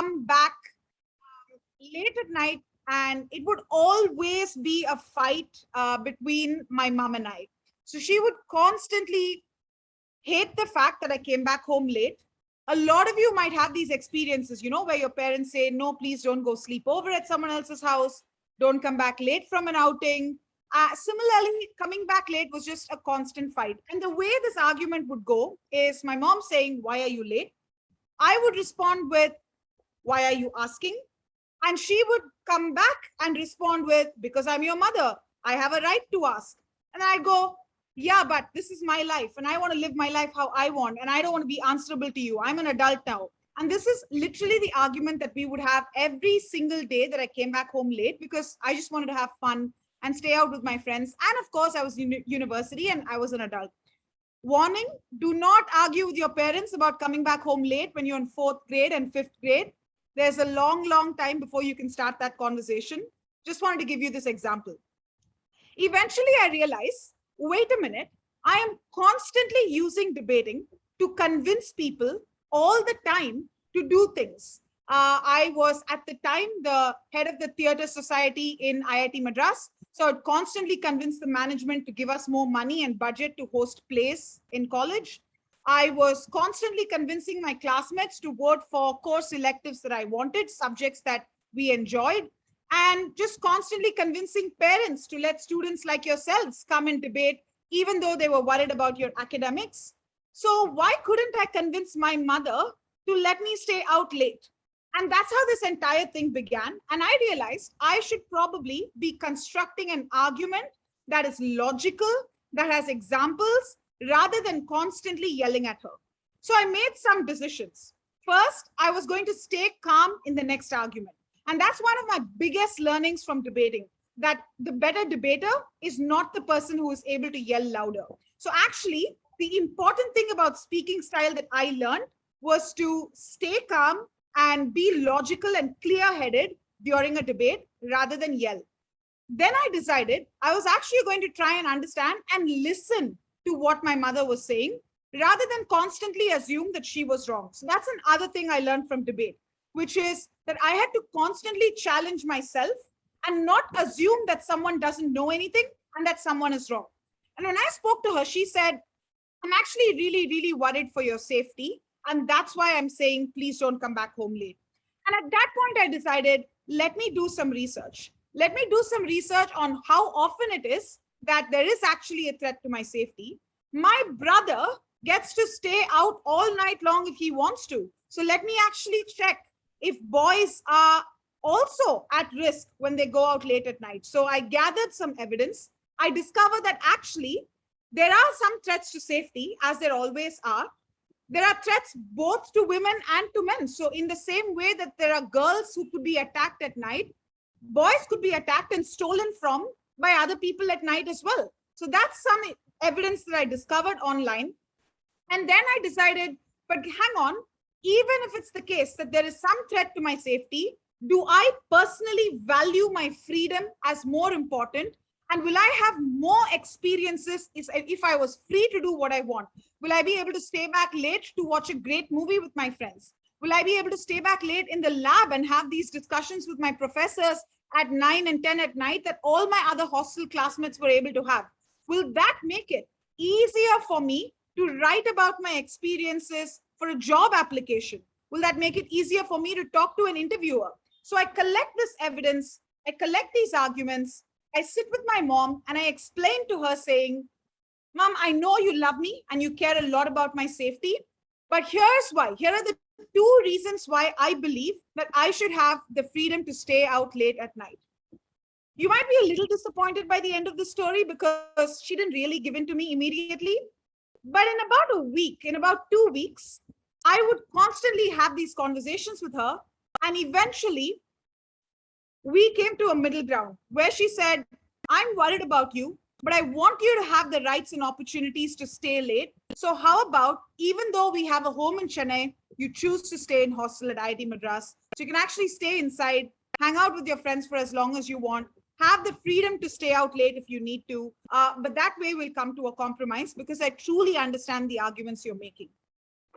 come back late at night, and it would always be a fight between my mom and I. So she would constantly hate the fact that I came back home late. A lot of you might have these experiences, where your parents say, no, please don't go sleep over at someone else's house. Don't come back late from an outing. Similarly, coming back late was just a constant fight. And the way this argument would go is my mom saying, why are you late? I would respond with, why are you asking? And she would come back and respond with, because I'm your mother, I have a right to ask. And I go, yeah, but this is my life and I want to live my life how I want. And I don't want to be answerable to you. I'm an adult now. And this is literally the argument that we would have every single day that I came back home late, because I just wanted to have fun and stay out with my friends. And of course, I was in university and I was an adult. Warning, do not argue with your parents about coming back home late when you're in 4th grade and 5th grade. There's a long, long time before you can start that conversation. Just wanted to give you this example. Eventually, I realized, wait a minute, I am constantly using debating to convince people all the time to do things. I was at the time the head of the theatre society in IIT Madras. So I'd constantly convince the management to give us more money and budget to host plays in college. I was constantly convincing my classmates to vote for course electives that I wanted, subjects that we enjoyed, and just constantly convincing parents to let students like yourselves come and debate, even though they were worried about your academics. So why couldn't I convince my mother to let me stay out late? And that's how this entire thing began. And I realized I should probably be constructing an argument that is logical, that has examples, rather than constantly yelling at her. So I made some decisions. First, I was going to stay calm in the next argument. And that's one of my biggest learnings from debating, that the better debater is not the person who is able to yell louder. So actually, the important thing about speaking style that I learned was to stay calm and be logical and clear-headed during a debate rather than yell. Then I decided I was actually going to try and understand and listen to what my mother was saying, rather than constantly assume that she was wrong. So that's another thing I learned from debate, which is that I had to constantly challenge myself and not assume that someone doesn't know anything and that someone is wrong. And when I spoke to her, she said, I'm actually really, really worried for your safety. And that's why I'm saying, please don't come back home late. And at that point, I decided, let me do some research. Let me do some research on how often it is that there is actually a threat to my safety. My brother gets to stay out all night long if he wants to. So let me actually check if boys are also at risk when they go out late at night. So I gathered some evidence. I discovered that actually there are some threats to safety, as there always are. There are threats both to women and to men. So in the same way that there are girls who could be attacked at night, boys could be attacked and stolen from by other people at night as well. So that's some evidence that I discovered online. And then I decided, but hang on, even if it's the case that there is some threat to my safety, do I personally value my freedom as more important? And will I have more experiences if I was free to do what I want? Will I be able to stay back late to watch a great movie with my friends? Will I be able to stay back late in the lab and have these discussions with my professors at 9 and 10 at night that all my other hostel classmates were able to have? Will that make it easier for me to write about my experiences for a job application? Will that make it easier for me to talk to an interviewer? So I collect this evidence, I collect these arguments, I sit with my mom and I explain to her saying, Mom, I know you love me and you care a lot about my safety, but here's why. Here are the 2 reasons why I believe that I should have the freedom to stay out late at night. You might be a little disappointed by the end of the story because she didn't really give in to me immediately. But in about a week, in about 2 weeks, I would constantly have these conversations with her. And eventually, we came to a middle ground where she said, I'm worried about you, but I want you to have the rights and opportunities to stay late. So how about, even though we have a home in Chennai, you choose to stay in hostel at IIT Madras. So you can actually stay inside, hang out with your friends for as long as you want, have the freedom to stay out late if you need to. But that way we'll come to a compromise because I truly understand the arguments you're making.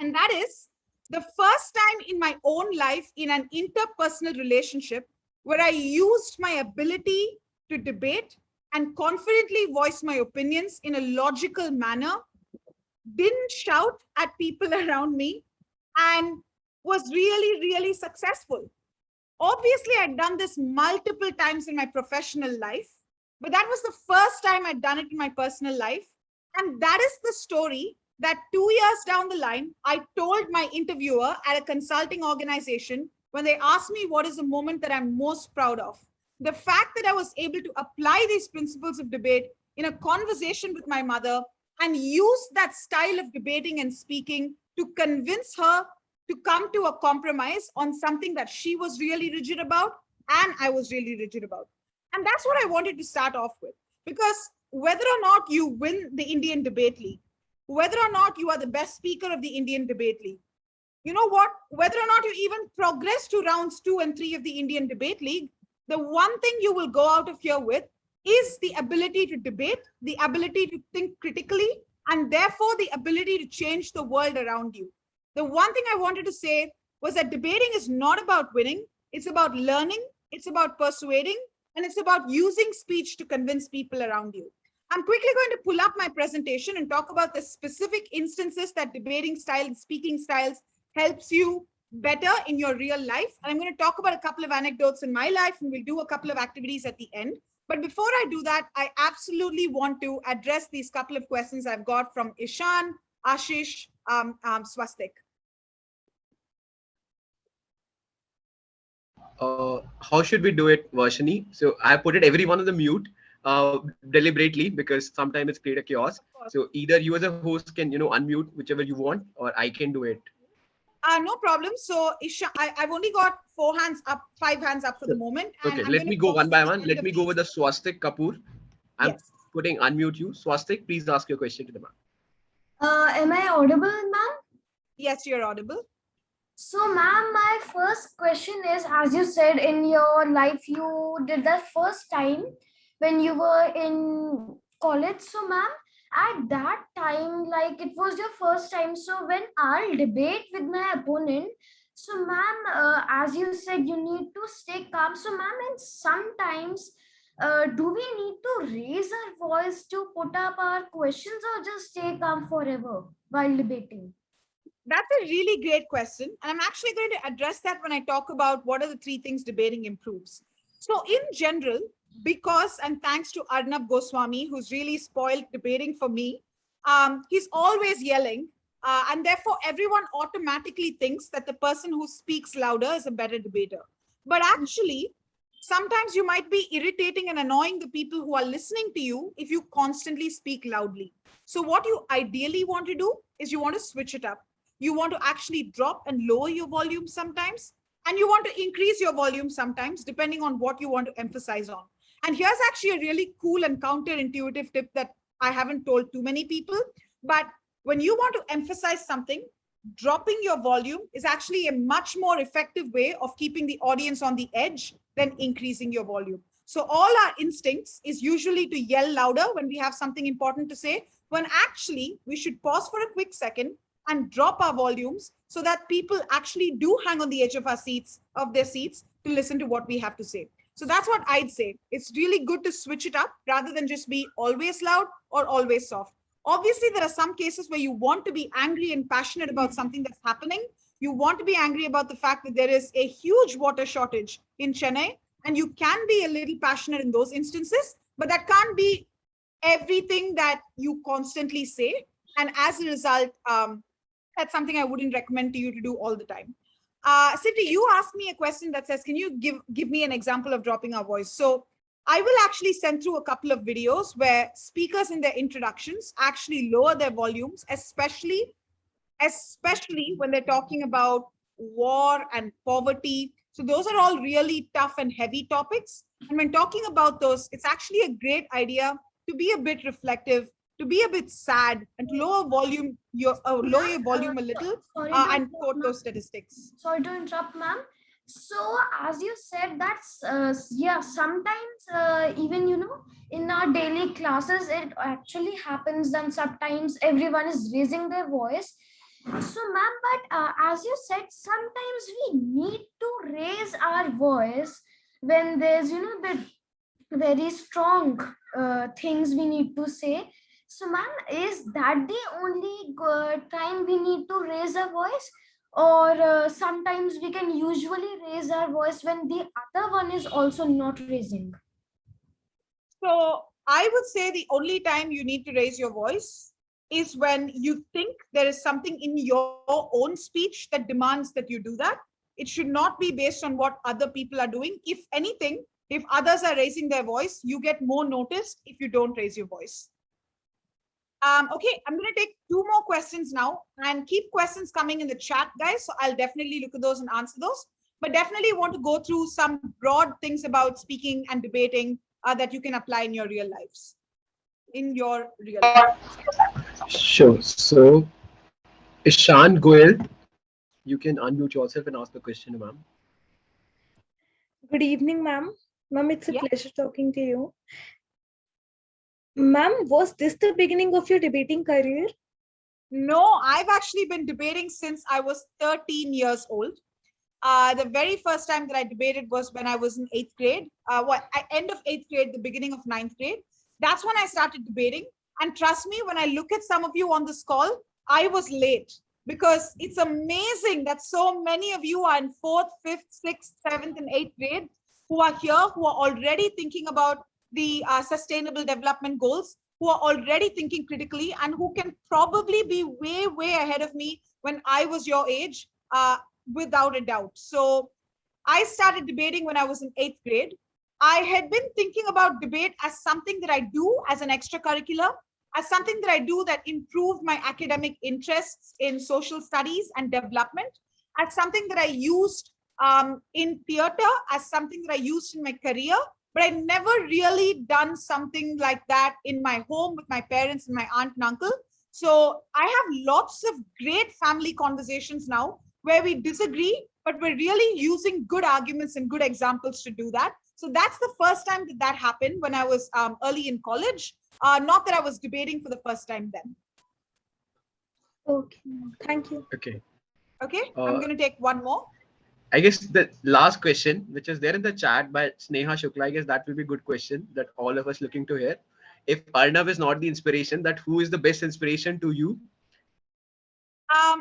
And that is, The first time in my own life in an interpersonal relationship where I used my ability to debate and confidently voice my opinions in a logical manner, didn't shout at people around me, and was really, really successful. Obviously, I'd done this multiple times in my professional life, but that was the first time I'd done it in my personal life. And that is the story that 2 years down the line, I told my interviewer at a consulting organization when they asked me what is the moment that I'm most proud of. The fact that I was able to apply these principles of debate in a conversation with my mother and use that style of debating and speaking to convince her to come to a compromise on something that she was really rigid about and I was really rigid about. And that's what I wanted to start off with. Because whether or not you win the Indian debate league, whether or not you are the best speaker of the Indian debate league, you know what? Whether or not you even progress to rounds 2 and 3 of the Indian debate league, the one thing you will go out of here with is the ability to debate, the ability to think critically, and therefore the ability to change the world around you. The one thing I wanted to say was that debating is not about winning, it's about learning, it's about persuading, and it's about using speech to convince people around you. I'm quickly going to pull up my presentation and talk about the specific instances that debating style and speaking styles helps you better in your real life. And I'm going to talk about a couple of anecdotes in my life, and we'll do a couple of activities at the end. But before I do that, I absolutely want to address these couple of questions I've got from Ishan, Ashish, Swastik. How should we do it, Varshini? So I put it everyone on the mute deliberately because sometimes it's create a chaos. So either you as a host can unmute whichever you want, or I can do it. No problem. So Isha, I've only got 4 hands up, 5 hands up for the moment. And Okay, I'm let going to me go pause one at by the one. end Let of me go these. with the Swastik Kapoor. I'm Yes. putting unmute you. Swastik, please ask your question to the man. Am I audible, ma'am? Yes, you're audible. So, ma'am, my first question is, as you said in your life, you did that first time when you were in college. So, ma'am, at that time, like it was your first time. So, when I'll debate with my opponent, so, ma'am, as you said, you need to stay calm. So, ma'am, and sometimes, do we need to raise our voice to put up our questions or just stay calm forever while debating? That's a really great question. And I'm actually going to address that when I talk about what are the 3 things debating improves. So, in general, because and thanks to Arnab Goswami, who's really spoiled debating for me, he's always yelling. And therefore, everyone automatically thinks that the person who speaks louder is a better debater. But actually, sometimes you might be irritating and annoying the people who are listening to you if you constantly speak loudly. So, what you ideally want to do is you want to switch it up. You want to actually drop and lower your volume sometimes, and you want to increase your volume sometimes, depending on what you want to emphasize on. And here's actually a really cool and counterintuitive tip that I haven't told too many people. But when you want to emphasize something, dropping your volume is actually a much more effective way of keeping the audience on the edge than increasing your volume. So all our instincts is usually to yell louder when we have something important to say, when actually we should pause for a quick second and drop our volumes so that people actually do hang on the edge of their seats to listen to what we have to say. So that's what I'd say. It's really good to switch it up rather than just be always loud or always soft. Obviously, there are some cases where you want to be angry and passionate about something that's happening. You want to be angry about the fact that there is a huge water shortage in Chennai, and you can be a little passionate in those instances, but that can't be everything that you constantly say. And as a result, that's something I wouldn't recommend to you to do all the time. Siti, you asked me a question that says, can you give me an example of dropping our voice? So I will actually send through a couple of videos where speakers in their introductions actually lower their volumes, especially when they're talking about war and poverty. So those are all really tough and heavy topics. And when talking about those, it's actually a great idea to be a bit reflective, to be a bit sad, and to lower your volume a little Sorry to and interrupt, quote ma'am. those statistics. Sorry to interrupt, ma'am. So, as you said, that's yeah. Sometimes, even in our daily classes, it actually happens. And sometimes everyone is raising their voice. So, ma'am, but as you said, sometimes we need to raise our voice when there's, the very strong things we need to say. So, ma'am, is that the only time we need to raise our voice? Or sometimes we can usually raise our voice when the other one is also not raising? So I would say the only time you need to raise your voice is when you think there is something in your own speech that demands that you do that. It should not be based on what other people are doing. If anything, if others are raising their voice, you get more noticed if you don't raise your voice. Okay, I'm going to take two more questions now and keep questions coming in the chat, guys. So I'll definitely look at those and answer those. But definitely want to go through some broad things about speaking and debating that you can apply in your real lives. In your real life. Sure. So, Ishan Goel, you can unmute yourself and ask the question, ma'am. Good evening, ma'am. Ma'am, it's a Yeah. pleasure talking to you. Ma'am, was this the beginning of your debating career? No, I've actually been debating since I was 13 years old. The very first time that I debated was when I was in eighth grade. End of eighth grade, the beginning of ninth grade. That's when I started debating. And trust me, when I look at some of you on this call, I was late because it's amazing that so many of you are in fourth, fifth, sixth, seventh, and eighth grade who are here, who are already thinking about the sustainable development goals, who are already thinking critically, and who can probably be way, way ahead of me when I was your age. Without a doubt. So I started debating when I was in eighth grade. I had been thinking about debate as something that I do as an extracurricular, as something that I do that improved my academic interests in social studies and development, as something that I used in theater, as something that I used in my career. But I never really done something like that in my home with my parents and my aunt and uncle. So I have lots of great family conversations now where we disagree, but we're really using good arguments and good examples to do that. So that's the first time that that happened when I was early in college. Not that I was debating for the first time then. Okay, thank you. Okay. Okay, I'm going to take one more. I guess the last question, which is there in the chat by Sneha Shukla, I guess that will be a good question that all of us looking to hear. If Arnav is not the inspiration, that who is the best inspiration to you?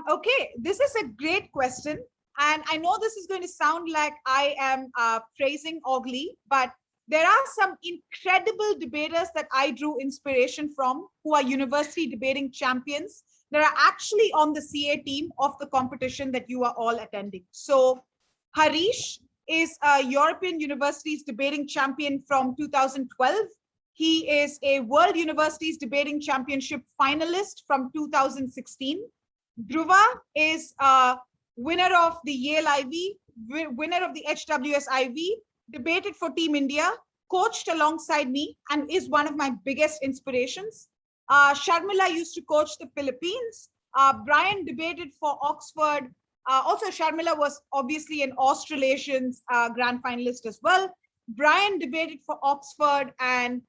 Okay, this is a great question. And I know this is going to sound like I am praising Ogly, but there are some incredible debaters that I drew inspiration from who are university debating champions that are actually on the CA team of the competition that you are all attending. So Harish is a European Universities debating champion from 2012. He is a World Universities Debating Championship finalist from 2016. Dhruva is a winner of the Yale Ivy, winner of the HWS Ivy, debated for Team India, coached alongside me, and is one of my biggest inspirations. Sharmila used to coach the Philippines. Brian debated for Oxford. Also, Sharmila was obviously an Australasians grand finalist as well. Brian debated for Oxford and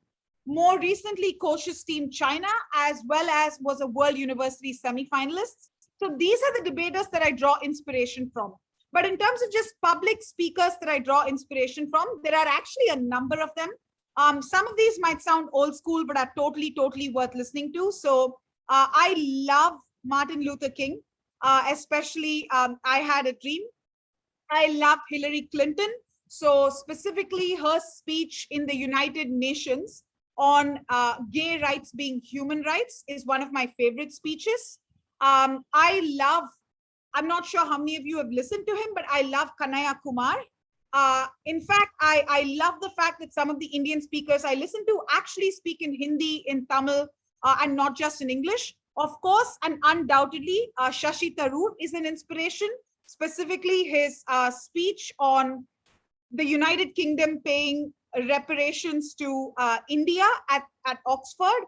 more recently coaches Team China, as well as was a World University semi-finalist. So these are the debaters that I draw inspiration from. But in terms of just public speakers that I draw inspiration from, there are actually a number of them. Some of these might sound old school, but are totally, totally worth listening to. So I love Martin Luther King, especially I Had a Dream. I love Hillary Clinton. So specifically her speech in the United Nations on gay rights being human rights is one of my favorite speeches. I'm not sure how many of you have listened to him, but I love Kanaya Kumar. In fact, I love the fact that some of the Indian speakers I listen to actually speak in Hindi, in Tamil, and not just in English. Of course, and undoubtedly, Shashi Tharoor is an inspiration, specifically his speech on the United Kingdom paying reparations to India at Oxford.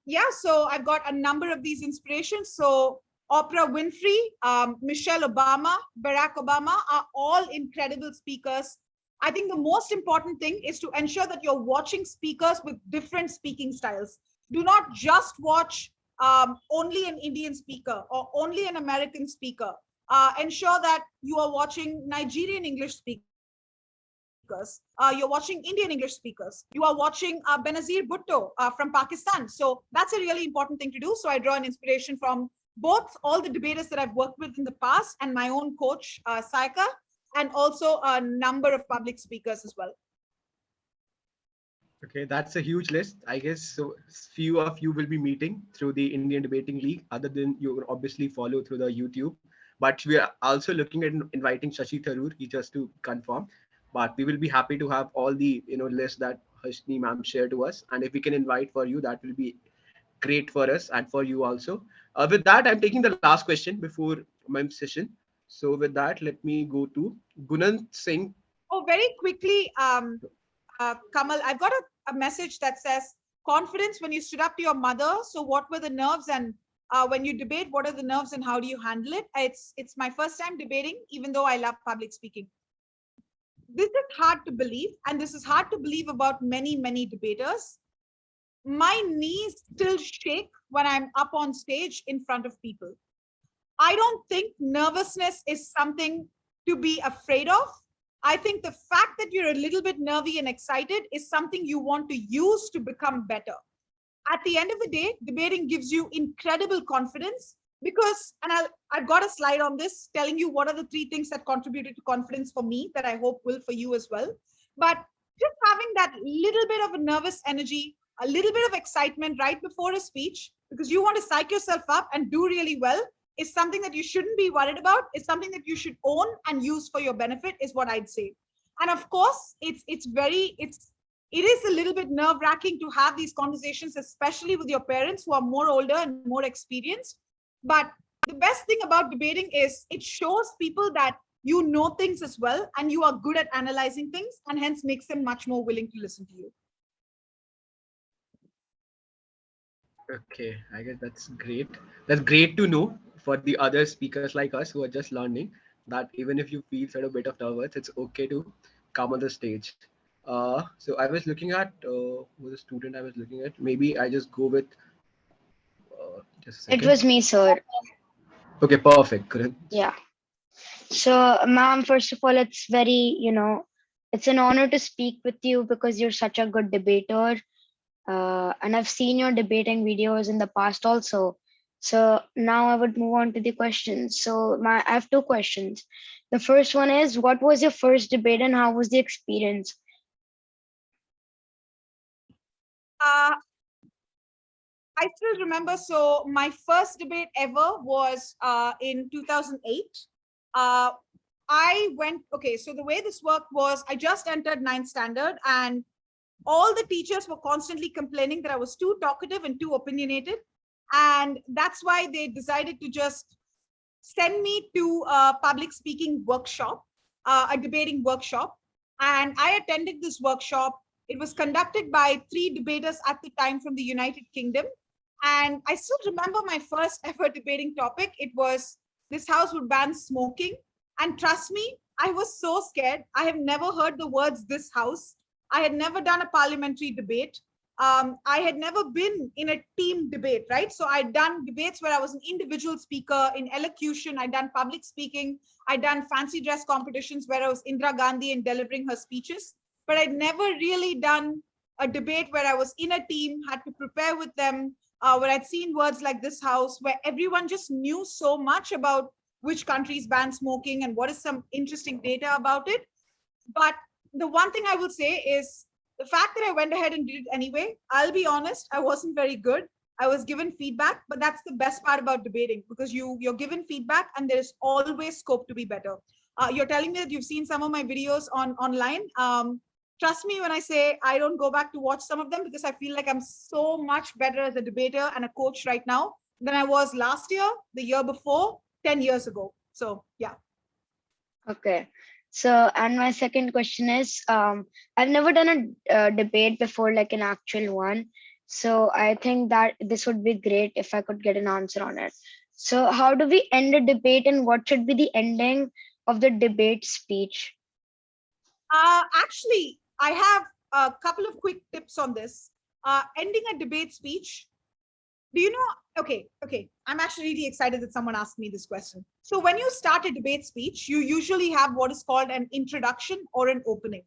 Yeah, so I've got a number of these inspirations. So Oprah Winfrey, Michelle Obama, Barack Obama are all incredible speakers. I think the most important thing is to ensure that you're watching speakers with different speaking styles. Do not just watch only an Indian speaker or only an American speaker. Ensure that you are watching Nigerian English speakers, you're watching Indian English speakers, you are watching Benazir Bhutto from Pakistan. So that's a really important thing to do. So I draw an inspiration from both all the debaters that I've worked with in the past and my own coach, Saika, and also a number of public speakers as well. Okay, that's a huge list. I guess so. Few of you will be meeting through the Indian Debating League, other than you will obviously follow through the YouTube. But we are also looking at inviting Shashi Tharoor, he just to confirm. But we will be happy to have all the list that Hashni ma'am shared to us. And if we can invite for you, that will be great for us and for you also. With that, I'm taking the last question before my session. So with that, let me go to Gunan Singh. Oh, very quickly, Kamal, I've got a message that says confidence when you stood up to your mother. So what were the nerves, and when you debate, what are the nerves and how do you handle it? It's my first time debating, even though I love public speaking. This is hard to believe, and this is hard to believe about many debaters. My knees still shake when I'm up on stage in front of people. I don't think nervousness is something to be afraid of. I think the fact that you're a little bit nervy and excited is something you want to use to become better. At the end of the day, debating gives you incredible confidence because, and I've got a slide on this telling you what are the 3 things that contributed to confidence for me that I hope will for you as well. But just having that little bit of a nervous energy, a little bit of excitement right before a speech, because you want to psych yourself up and do really well, is something that you shouldn't be worried about. It's something that you should own and use for your benefit, is what I'd say. And of course, it is a little bit nerve-wracking to have these conversations, especially with your parents who are more older and more experienced. But the best thing about debating is it shows people that you know things as well and you are good at analyzing things, and hence makes them much more willing to listen to you. Okay, I guess that's great. That's great to know for the other speakers like us who are just learning that even if you feel sort of a bit of nervous, it's okay to come on the stage. So I was looking at who the student I was looking at. Maybe I just go with just a It second. was me, sir. Okay, perfect. Correct. Yeah. So, ma'am, first of all, it's very, it's an honor to speak with you because you're such a good debater. And I've seen your debating videos in the past also. So now I would move on to the questions. So I have 2 questions. The first one is, what was your first debate and how was the experience? Uh, I still remember. So my first debate ever was in 2008. Okay, so the way this worked was I just entered 9th standard and all the teachers were constantly complaining that I was too talkative and too opinionated. And that's why they decided to just send me to a public speaking workshop, a debating workshop. And I attended this workshop. It was conducted by 3 debaters at the time from the United Kingdom. And I still remember my first ever debating topic. It was this house would ban smoking. And trust me, I was so scared. I have never heard the words this house. I had never done a parliamentary debate. I had never been in a team debate, right? So I'd done debates where I was an individual speaker in elocution. I'd done public speaking. I'd done fancy dress competitions where I was Indira Gandhi and delivering her speeches. But I'd never really done a debate where I was in a team, had to prepare with them, where I'd seen words like this house, where everyone just knew so much about which countries ban smoking and what is some interesting data about it. But the one thing I will say is the fact that I went ahead and did it anyway. I'll be honest, I wasn't very good. I was given feedback, but that's the best part about debating because you're given feedback and there's always scope to be better. You're telling me that you've seen some of my videos online. Trust me when I say I don't go back to watch some of them because I feel like I'm so much better as a debater and a coach right now than I was last year, the year before, 10 years ago. So yeah. Okay. So, and my second question is, I've never done a debate before, like an actual one. So I think that this would be great if I could get an answer on it. So how do we end a debate and what should be the ending of the debate speech? Actually, I have a couple of quick tips on this. Ending a debate speech, Do you know? Okay. I'm actually really excited that someone asked me this question. So when you start a debate speech, you usually have what is called an introduction or an opening,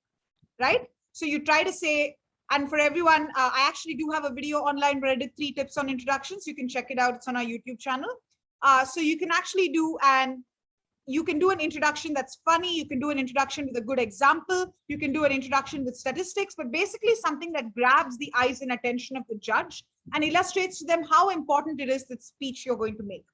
right? So you try to say, and for everyone, I actually do have a video online where I did 3 tips on introductions. You can check it out. It's on our YouTube channel. So you can actually do an introduction that's funny. You can do an introduction with a good example. You can do an introduction with statistics, but basically something that grabs the eyes and attention of the judge and illustrates to them how important it is that speech you're going to make.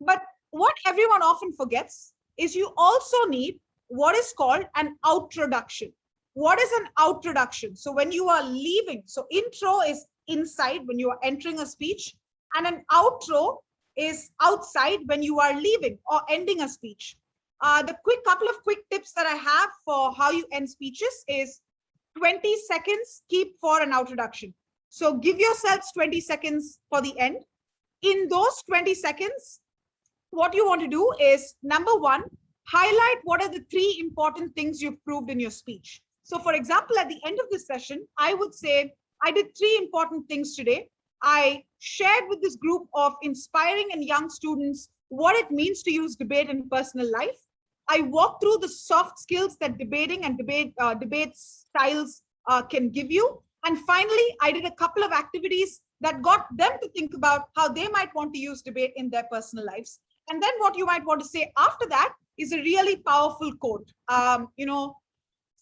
But what everyone often forgets is you also need what is called an outroduction. What is an outroduction? So when you are leaving, so intro is inside when you are entering a speech, and an outro is outside when you are leaving or ending a speech. The couple of quick tips that I have for how you end speeches is 20 seconds keep for an outroduction. So give yourselves 20 seconds for the end. In those 20 seconds, what you want to do is, number one, highlight what are the 3 important things you've proved in your speech. So for example, at the end of this session, I would say, I did 3 important things today. I shared with this group of inspiring and young students what it means to use debate in personal life. I walked through the soft skills that debating and debate styles can give you. And finally, I did a couple of activities that got them to think about how they might want to use debate in their personal lives. And then what you might want to say after that is a really powerful quote.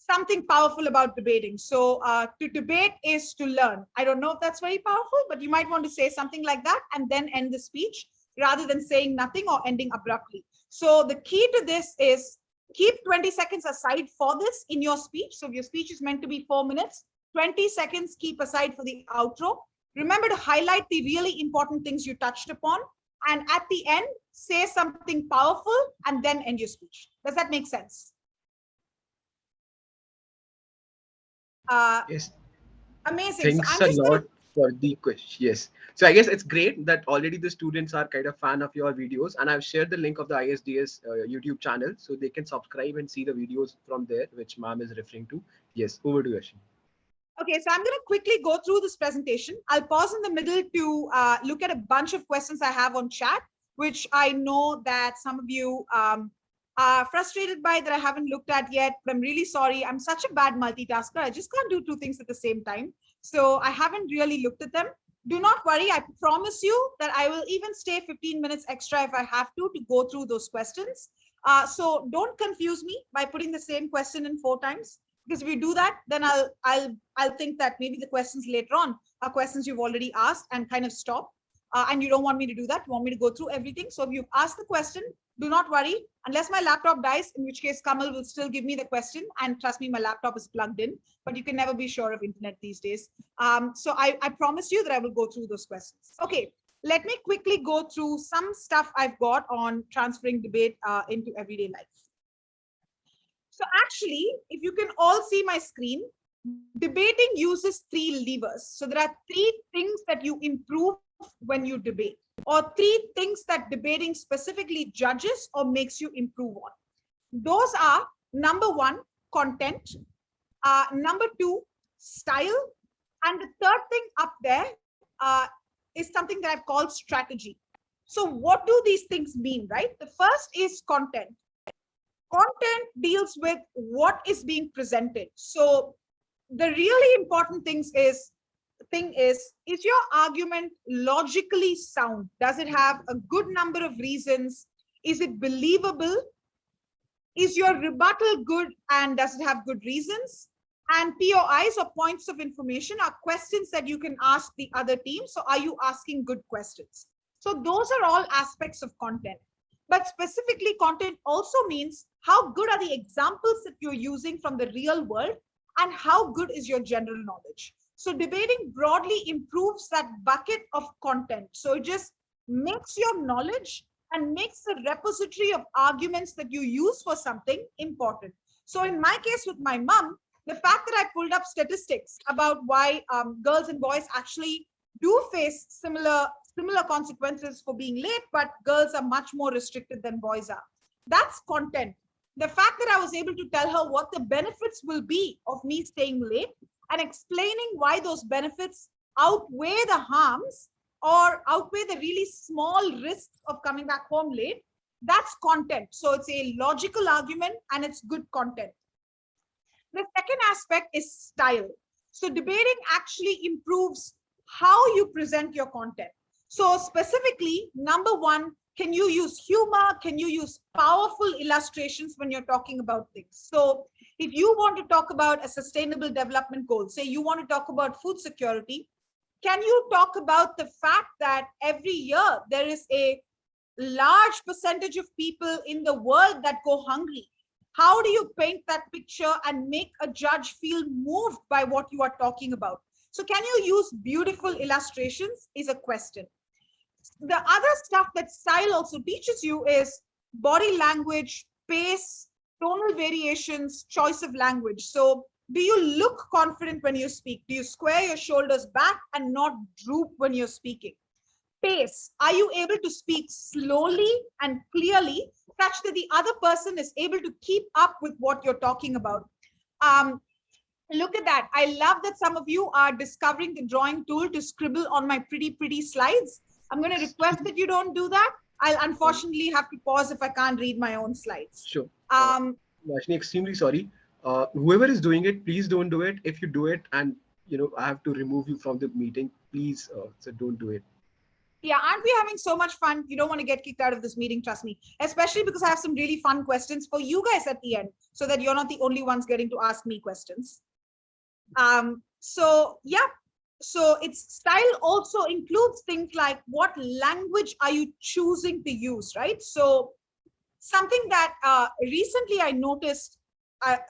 Something powerful about debating. So to debate is to learn. I don't know if that's very powerful, but you might want to say something like that and then end the speech rather than saying nothing or ending abruptly. So the key to this is keep 20 seconds aside for this in your speech. So if your speech is meant to be 4 minutes, 20 seconds keep aside for the outro. Remember to highlight the really important things you touched upon. And at the end, say something powerful and then end your speech. Does that make sense? Yes. Amazing. So Thanks I'm a just going lot to, for the question. Yes. So I guess it's great that already the students are kind of fan of your videos, and I've shared the link of the ISDS YouTube channel so they can subscribe and see the videos from there, which ma'am is referring to. Yes. Over to you, Ashwin. okay, so I'm going to quickly go through this presentation. I'll pause in the middle to look at a bunch of questions I have on chat, which I know that some of you are frustrated by that I haven't looked at yet, but I'm really sorry. I'm such a bad multitasker. I just can't do 2 things at the same time. So I haven't really looked at them. Do not worry. I promise you that I will even stay 15 minutes extra if I have to go through those questions. So don't confuse me by putting the same question in 4 times. Because if you do that, then I'll think that maybe the questions later on are questions you've already asked and kind of stop. And you don't want me to do that. You want me to go through everything. So if you've asked the question, do not worry. Unless my laptop dies, in which case Kamal will still give me the question. And trust me, my laptop is plugged in. But you can never be sure of internet these days. So I promise you that I will go through those questions. Okay, let me quickly go through some stuff I've got on transferring debate into everyday life. So actually, if you can all see my screen, debating uses 3 levers. So there are 3 things that you improve when you debate, or 3 things that debating specifically judges or makes you improve on. Those are, number 1, content, number 2, style, and the third thing up there is something that I've called strategy. So what do these things mean, right? The first is content. Content deals with what is being presented. So the really important thing is your argument logically sound? Does it have a good number of reasons? Is it believable? Is your rebuttal good, and does it have good reasons? And POIs, or points of information, are questions that you can ask the other team. So are you asking good questions? So those are all aspects of content. But specifically, content also means how good are the examples that you're using from the real world, and how good is your general knowledge. So debating broadly improves that bucket of content. So it just makes your knowledge and makes the repository of arguments that you use for something important. So in my case with my mom, the fact that I pulled up statistics about why girls and boys actually do face similar consequences for being late, but girls are much more restricted than boys are. That's content. The fact that I was able to tell her what the benefits will be of me staying late and explaining why those benefits outweigh the harms or outweigh the really small risks of coming back home late, that's content. So it's a logical argument and it's good content. The second aspect is style. So debating actually improves how you present your content. So specifically, number one, can you use humor? Can you use powerful illustrations when you're talking about things? So if you want to talk about a sustainable development goal, say you want to talk about food security, can you talk about the fact that every year there is a large percentage of people in the world that go hungry? How do you paint that picture and make a judge feel moved by what you are talking about? So can you use beautiful illustrations is a question. The other stuff that style also teaches you is body language, pace, tonal variations, choice of language. So do you look confident when you speak? Do you square your shoulders back and not droop when you're speaking? Pace, are you able to speak slowly and clearly such that the other person is able to keep up with what you're talking about? Look at that. I love that some of you are discovering the drawing tool to scribble on my pretty slides. I'm going to request that you don't do that. I'll unfortunately have to pause if I can't read my own slides. Sure. Vashni, extremely sorry. Whoever is doing it, please don't do it. If you do it and I have to remove you from the meeting, please, so don't do it. Yeah, aren't we having so much fun? You don't want to get kicked out of this meeting, trust me. Especially because I have some really fun questions for you guys at the end, so that you're not the only ones getting to ask me questions. So yeah, so its style also includes things like what language are you choosing to use, right? So something that recently I noticed,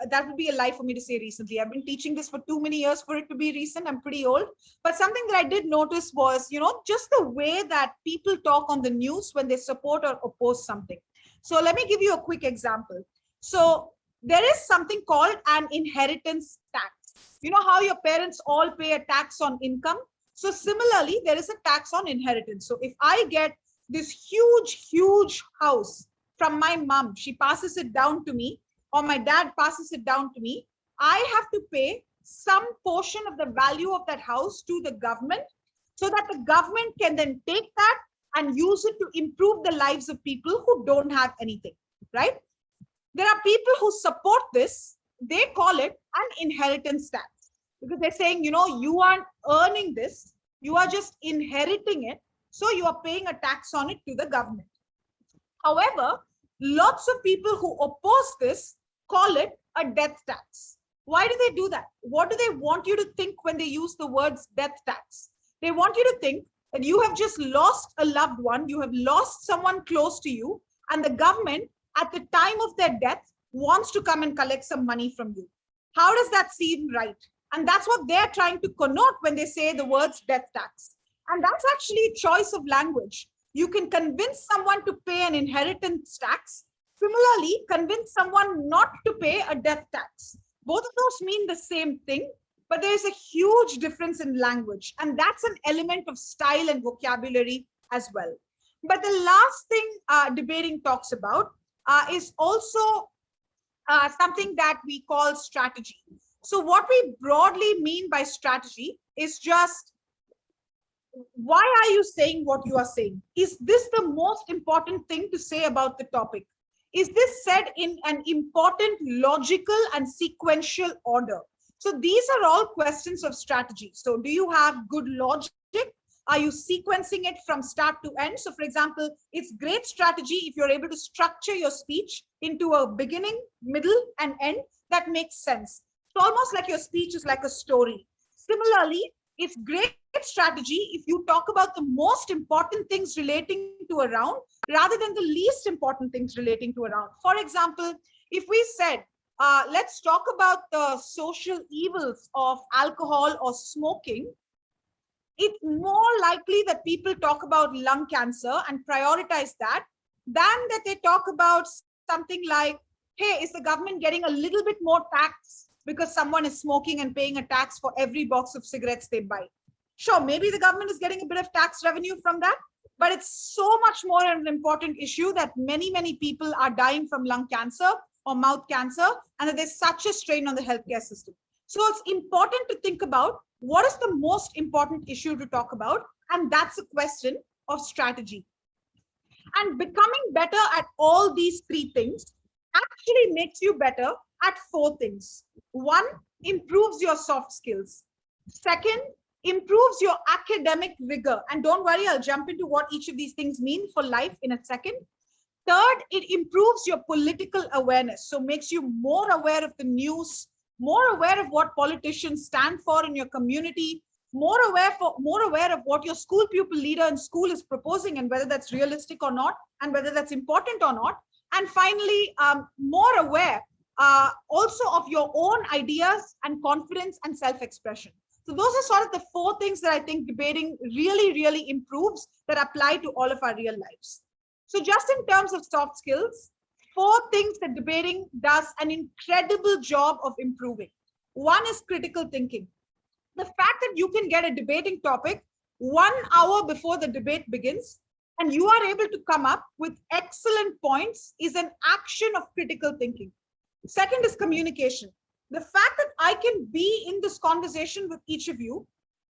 that would be a lie for me to say recently. I've been teaching this for too many years for it to be recent. I'm pretty old. But something that I did notice was, just the way that people talk on the news when they support or oppose something. So let me give you a quick example. So there is something called an inheritance tax. You know how your parents all pay a tax on income? So similarly, there is a tax on inheritance. So if I get this huge house from my mom, she passes it down to me, or my dad passes it down to me, I have to pay some portion of the value of that house to the government, so that the government can then take that and use it to improve the lives of people who don't have anything, right? There are people who support this. They call it an inheritance tax, because they're saying, you aren't earning this, you are just inheriting it, so you are paying a tax on it to the government. However, lots of people who oppose this call it a death tax. Why do they do that? What do they want you to think when they use the words death tax? They want you to think that you have just lost a loved one, you have lost someone close to you, and the government at the time of their death wants to come and collect some money from you. How does that seem right? And that's what they're trying to connote when they say the words death tax. And that's actually choice of language. You can convince someone to pay an inheritance tax. Similarly, convince someone not to pay a death tax. Both of those mean the same thing, but there is a huge difference in language. And that's an element of style and vocabulary as well. But the last thing debating talks about is also something that we call strategy. So what we broadly mean by strategy is just, why are you saying what you are saying? Is this the most important thing to say about the topic? Is this said in an important logical and sequential order? So these are all questions of strategy. So do you have good logic? Are you sequencing it from start to end? So for example, it's great strategy if you're able to structure your speech into a beginning, middle, and end that makes sense. It's almost like your speech is like a story. Similarly, it's great strategy if you talk about the most important things relating to a round rather than the least important things relating to a round. For example, if we said, let's talk about the social evils of alcohol or smoking, it's more likely that people talk about lung cancer and prioritize that than that they talk about something like, hey, is the government getting a little bit more tax because someone is smoking and paying a tax for every box of cigarettes they buy? Sure, maybe the government is getting a bit of tax revenue from that, but it's so much more an important issue that many people are dying from lung cancer or mouth cancer, and that there's such a strain on the healthcare system. So it's important to think about what is the most important issue to talk about And that's a question of strategy. And becoming better at all these three things actually makes you better at four things. One, improves your soft skills. Second, improves your academic rigor. And don't worry, I'll jump into what each of these things mean for life in a second. Third, it improves your political awareness. So makes you more aware of the news, more aware of what politicians stand for in your community, more aware of what your school pupil leader in school is proposing and whether that's realistic or not, and whether that's important or not. And finally, more aware also of your own ideas and confidence and self-expression. So those are sort of the four things that I think debating really, really improves that apply to all of our real lives. So just in terms of soft skills, four things that debating does an incredible job of improving. One is critical thinking. The fact that you can get a debating topic 1 hour before the debate begins and you are able to come up with excellent points is an action of critical thinking. Second is communication. The fact that I can be in this conversation with each of you,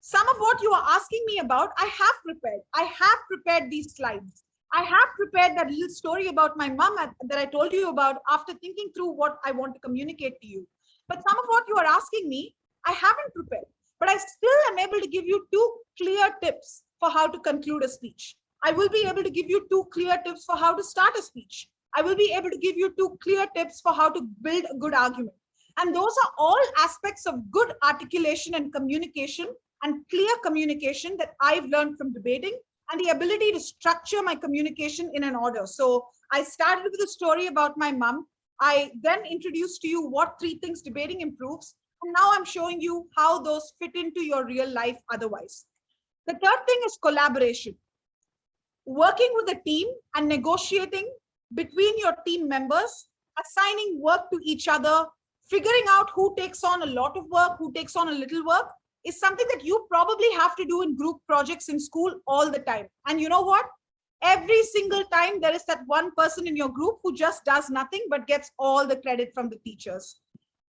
some of what you are asking me about, I have prepared. I have prepared these slides. I have prepared that little story about my mom that I told you about after thinking through what I want to communicate to you. But some of what you are asking me, I haven't prepared. But I still am able to give you 2 clear tips for how to conclude a speech. I will be able to give you 2 clear tips for how to start a speech. I will be able to give you 2 clear tips for how to build a good argument. And those are all aspects of good articulation and communication and clear communication that I've learned from debating and the ability to structure my communication in an order. So I started with a story about my mom. I then introduced to you what 3 things debating improves. And now I'm showing you how those fit into your real life otherwise. The third thing is collaboration. Working with a team and negotiating between your team members, assigning work to each other, figuring out who takes on a lot of work, who takes on a little work, is something that you probably have to do in group projects in school all the time. And you know what? Every single time there is that one person in your group who just does nothing but gets all the credit from the teachers.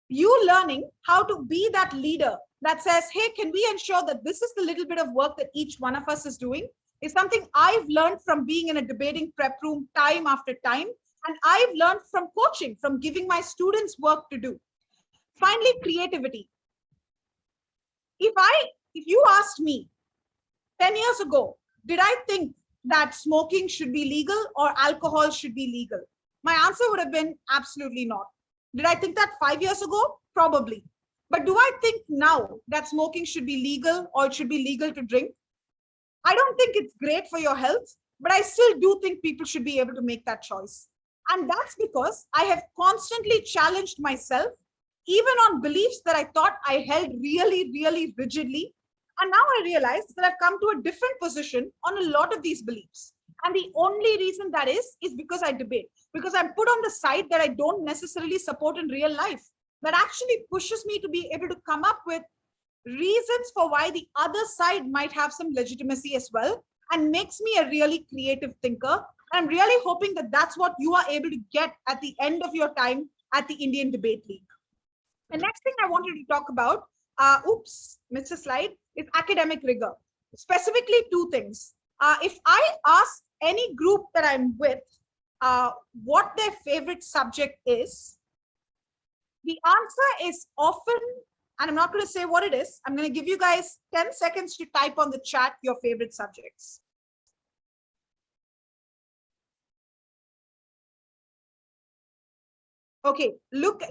You learning how to be that leader that says, hey, can we ensure that this is the little bit of work that each one of us is doing, is something I've learned from being in a debating prep room time after time. And I've learned from coaching, from giving my students work to do. Finally, creativity. If you asked me 10 years ago, did I think that smoking should be legal or alcohol should be legal? My answer would have been absolutely not. Did I think that 5 years ago? Probably. But do I think now that smoking should be legal or it should be legal to drink? I don't think it's great for your health, but I still do think people should be able to make that choice. And that's because I have constantly challenged myself, even on beliefs that I thought I held really, really rigidly. And now I realize that I've come to a different position on a lot of these beliefs. And the only reason that is because I debate, because I'm put on the side that I don't necessarily support in real life. That actually pushes me to be able to come up with reasons for why the other side might have some legitimacy as well, and makes me a really creative thinker. I'm really hoping that that's what you are able to get at the end of your time at the Indian Debate League. The next thing I wanted to talk about, missed a slide, is academic rigor. Specifically 2 things. If I ask any group that I'm with what their favorite subject is, the answer is often, and I'm not going to say what it is, I'm going to give you guys 10 seconds to type on the chat your favorite subjects. Okay, look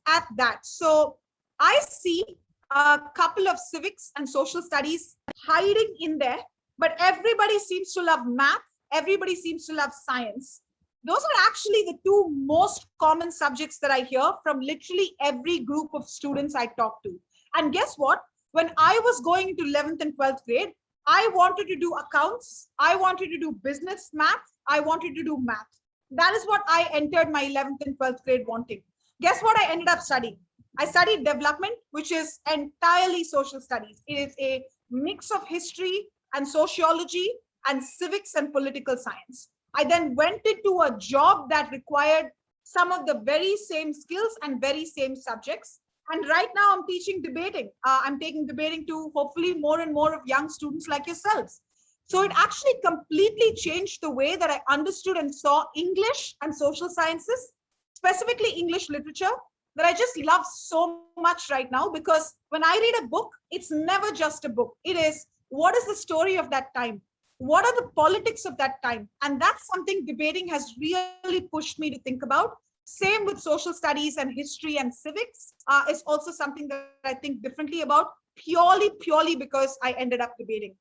at that. So I see a couple of civics and social studies hiding in there, but everybody seems to love math. Everybody seems to love science. Those are actually the 2 most common subjects that I hear from literally every group of students I talk to. And guess what? When I was going into 11th and 12th grade, I wanted to do accounts. I wanted to do business math. I wanted to do math. That is what I entered my 11th and 12th grade wanting. Guess what I ended up studying? I studied development, which is entirely social studies. It is a mix of history and sociology and civics and political science. I then went into a job that required some of the very same skills and very same subjects. And right now I'm teaching debating. I'm taking debating to hopefully more and more of young students like yourselves. So it actually completely changed the way that I understood and saw English and social sciences, specifically English literature, that I just love so much right now, because when I read a book, it's never just a book. It is, what is the story of that time? What are the politics of that time? And that's something debating has really pushed me to think about. Same with social studies and history and civics is also something that I think differently about, purely because I ended up debating.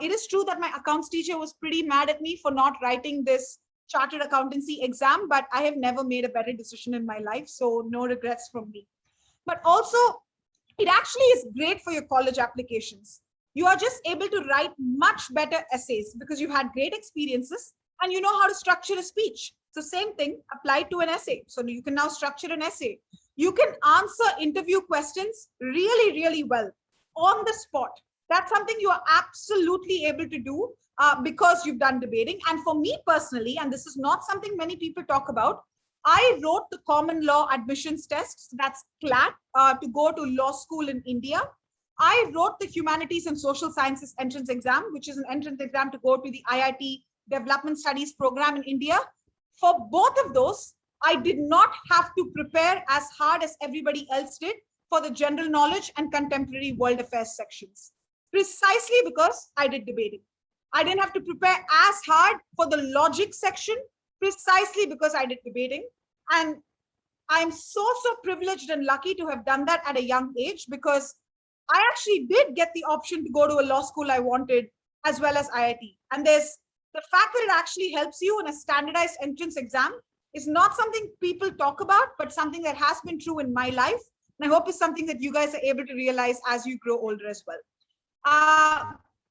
It is true that my accounts teacher was pretty mad at me for not writing this chartered accountancy exam, but I have never made a better decision in my life. So no regrets from me. But also, it actually is great for your college applications. You are just able to write much better essays because you've had great experiences and you know how to structure a speech. So same thing applied to an essay. So you can now structure an essay. You can answer interview questions really well on the spot. That's something you are absolutely able to do because you've done debating. And for me personally, and this is not something many people talk about, I wrote the common law admissions test, so that's CLAT, to go to law school in India. I wrote the humanities and social sciences entrance exam, which is an entrance exam to go to the IIT development studies program in India. For both of those, I did not have to prepare as hard as everybody else did for the general knowledge and contemporary world affairs sections, precisely because I did debating. I didn't have to prepare as hard for the logic section, precisely because I did debating. And I'm so privileged and lucky to have done that at a young age, because I actually did get the option to go to a law school I wanted, as well as IIT. And there's the fact that it actually helps you in a standardized entrance exam is not something people talk about, but something that has been true in my life. And I hope is something that you guys are able to realize as you grow older as well.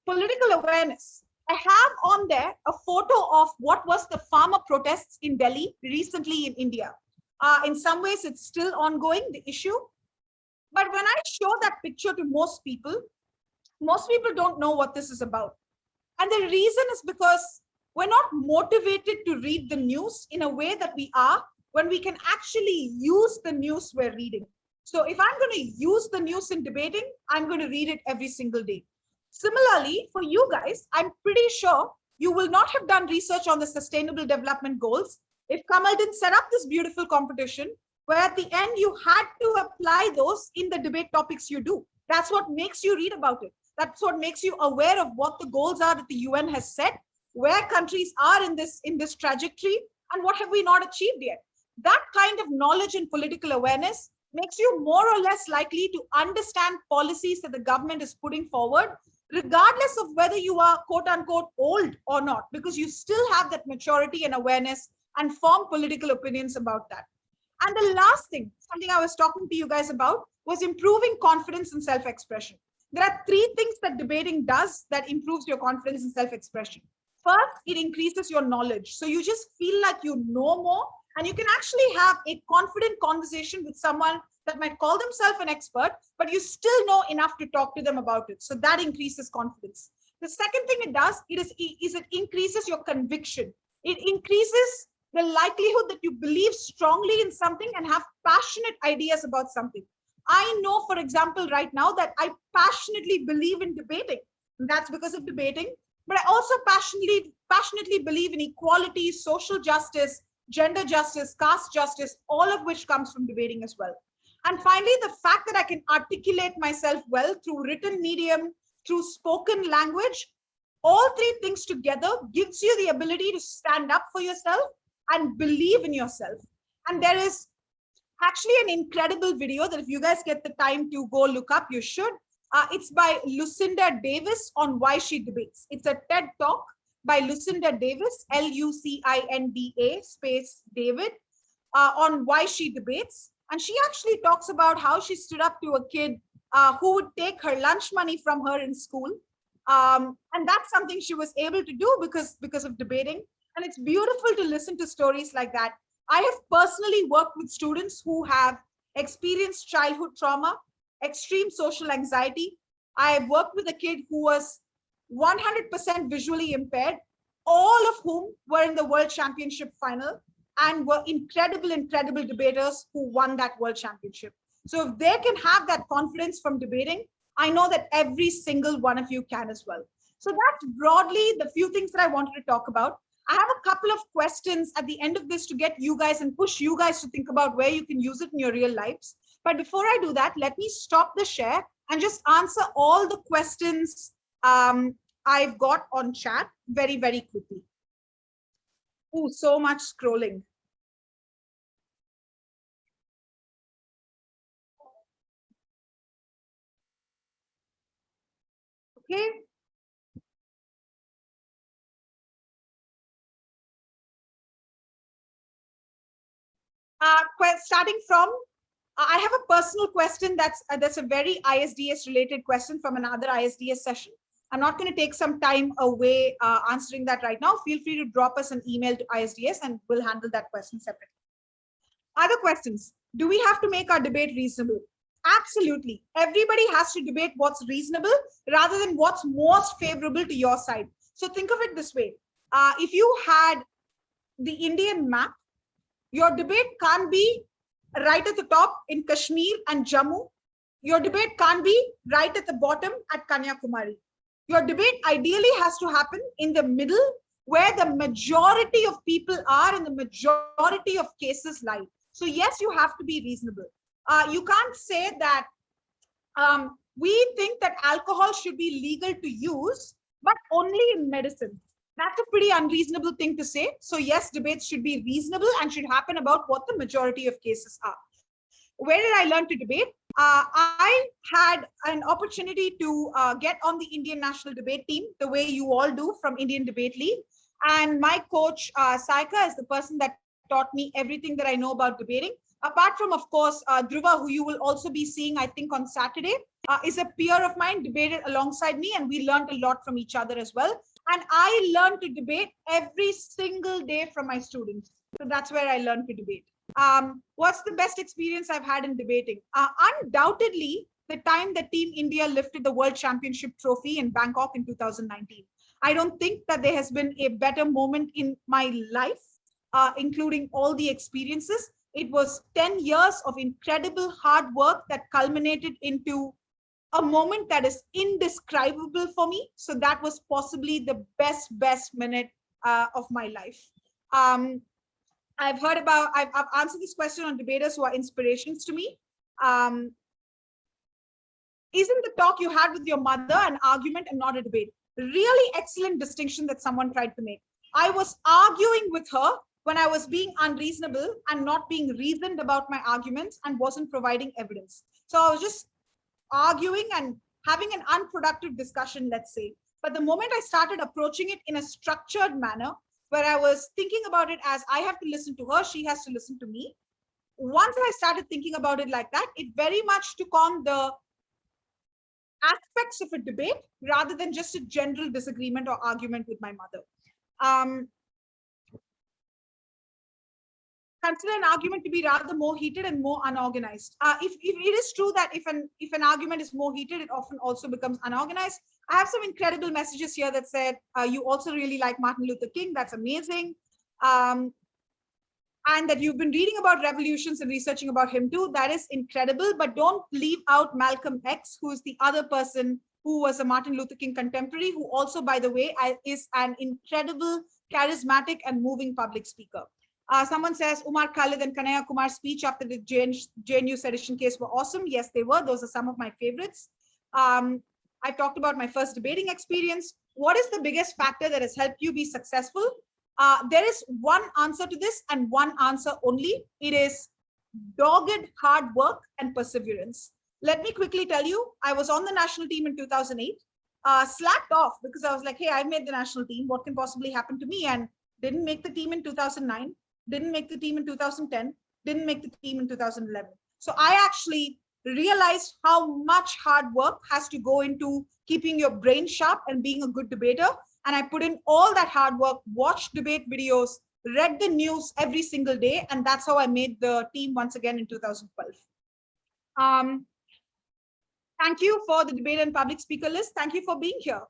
Political awareness. I have on there a photo of what was the farmer protests in Delhi recently in India. In some ways, it's still ongoing, the issue. But when I show that picture to most people don't know what this is about. And the reason is because we're not motivated to read the news in a way that we are when we can actually use the news we're reading. So if I'm going to use the news in debating, I'm going to read it every single day. Similarly, for you guys, I'm pretty sure you will not have done research on the Sustainable Development Goals if Kamal didn't set up this beautiful competition where at the end you had to apply those in the debate topics you do. That's what makes you read about it. That's what makes you aware of what the goals are that the UN has set, where countries are in this trajectory, and what have we not achieved yet. That kind of knowledge and political awareness makes you more or less likely to understand policies that the government is putting forward, regardless of whether you are quote unquote old or not, because you still have that maturity and awareness and form political opinions about that. And the last thing, something I was talking to you guys about, was improving confidence and self-expression. There are three things that debating does that improves your confidence and self-expression. First, it increases your knowledge. So you just feel like you know more, and you can actually have a confident conversation with someone that might call themselves an expert, but you still know enough to talk to them about it. So that increases confidence. The second thing it does, it increases your conviction. It increases the likelihood that you believe strongly in something and have passionate ideas about something. I know, for example, right now that I passionately believe in debating. And that's because of debating. But I also passionately believe in equality, social justice, gender justice, caste justice, all of which comes from debating as well. And finally, the fact that I can articulate myself well through written medium, through spoken language, all three things together gives you the ability to stand up for yourself and believe in yourself. And there is actually an incredible video that if you guys get the time to go look up, you should. It's by Lucinda Davis on why she debates. It's a TED talk by Lucinda Davis, Lucinda space David, on why she debates. And she actually talks about how she stood up to a kid who would take her lunch money from her in school. And that's something she was able to do because of debating. And it's beautiful to listen to stories like that. I have personally worked with students who have experienced childhood trauma, extreme social anxiety. I have worked with a kid who was 100% visually impaired, all of whom were in the World Championship final and were incredible debaters who won that World Championship. So if they can have that confidence from debating, I know that every single one of you can as well. So that's broadly the few things that I wanted to talk about. I have a couple of questions at the end of this to get you guys and push you guys to think about where you can use it in your real lives. But before I do that, let me stop the share and just answer all the questions I've got on chat very, very quickly. Oh, so much scrolling. Okay. Starting from, I have a personal question that's a very ISDS related question from another ISDS session. I'm not going to take some time away answering that right now. Feel free to drop us an email to ISDS and we'll handle that question separately. Other questions. Do we have to make our debate reasonable? Absolutely. Everybody has to debate what's reasonable rather than what's most favorable to your side. So think of it this way. If you had the Indian map, your debate can't be right at the top in Kashmir and Jammu. Your debate can't be right at the bottom at Kanyakumari. Your debate ideally has to happen in the middle where the majority of people are and the majority of cases lie. So yes, you have to be reasonable. You can't say that we think that alcohol should be legal to use, but only in medicine. That's a pretty unreasonable thing to say. So yes, debates should be reasonable and should happen about what the majority of cases are. Where did I learn to debate? I had an opportunity to get on the Indian national debate team, the way you all do from Indian Debate League. And my coach, Saika, is the person that taught me everything that I know about debating. Apart from, of course, Dhruva, who you will also be seeing, I think, on Saturday, is a peer of mine, debated alongside me, and we learned a lot from each other as well. And I learned to debate every single day from my students. So that's where I learned to debate. What's the best experience I've had in debating? Undoubtedly, the time that Team India lifted the World Championship trophy in Bangkok in 2019. I don't think that there has been a better moment in my life, including all the experiences. It was 10 years of incredible hard work that culminated into a moment that is indescribable for me. So that was possibly the best minute of my life. I've answered this question on debaters who are inspirations to me. Isn't the talk you had with your mother an argument and not a debate? Really excellent distinction that someone tried to make. I was arguing with her when I was being unreasonable and not being reasoned about my arguments and wasn't providing evidence. So I was just arguing and having an unproductive discussion, let's say. But the moment I started approaching it in a structured manner, where I was thinking about it as I have to listen to her, she has to listen to me. Once I started thinking about it like that, it very much took on the aspects of a debate rather than just a general disagreement or argument with my mother. Consider an argument to be rather more heated and more unorganized. If it is true that if an argument is more heated, it often also becomes unorganized. I have some incredible messages here that said, you also really like Martin Luther King. That's amazing. And that you've been reading about revolutions and researching about him too. That is incredible, but don't leave out Malcolm X, who is the other person who was a Martin Luther King contemporary, who also, by the way, is an incredible, charismatic and moving public speaker. Someone says Umar Khalid and Kanaya Kumar's speech after the JNU sedition case were awesome. Yes, they were. Those are some of my favorites. I talked about my first debating experience. What is the biggest factor that has helped you be successful? There is one answer to this and one answer only. It is dogged hard work and perseverance. Let me quickly tell you, I was on the national team in 2008, slacked off because I was like, hey, I made the national team. What can possibly happen to me? And didn't make the team in 2009, didn't make the team in 2010, didn't make the team in 2011. So I actually realized how much hard work has to go into keeping your brain sharp and being a good debater. And I put in all that hard work, watched debate videos, read the news every single day. And that's how I made the team once again in 2012. Thank you for the debate and public speaker list. Thank you for being here.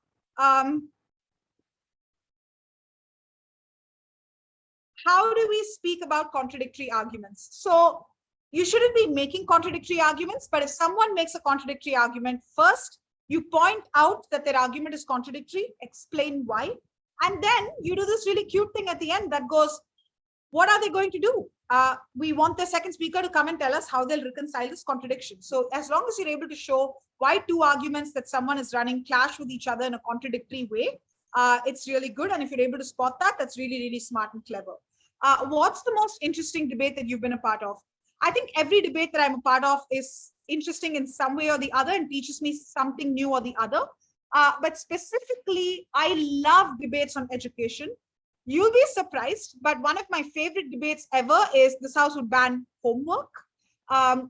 How do we speak about contradictory arguments? So you shouldn't be making contradictory arguments, but if someone makes a contradictory argument, first, You point out that their argument is contradictory, explain why, and then you do this really cute thing at the end that goes, what are they going to do? We want the second speaker to come and tell us how they'll reconcile this contradiction. So as long as you're able to show why two arguments that someone is running clash with each other in a contradictory way, it's really good. And if you're able to spot that, that's really, really smart and clever. What's the most interesting debate that you've been a part of? I think every debate that I'm a part of is interesting in some way or the other and teaches me something new or the other. But specifically, I love debates on education. You'll be surprised, but one of my favorite debates ever is this house would ban homework.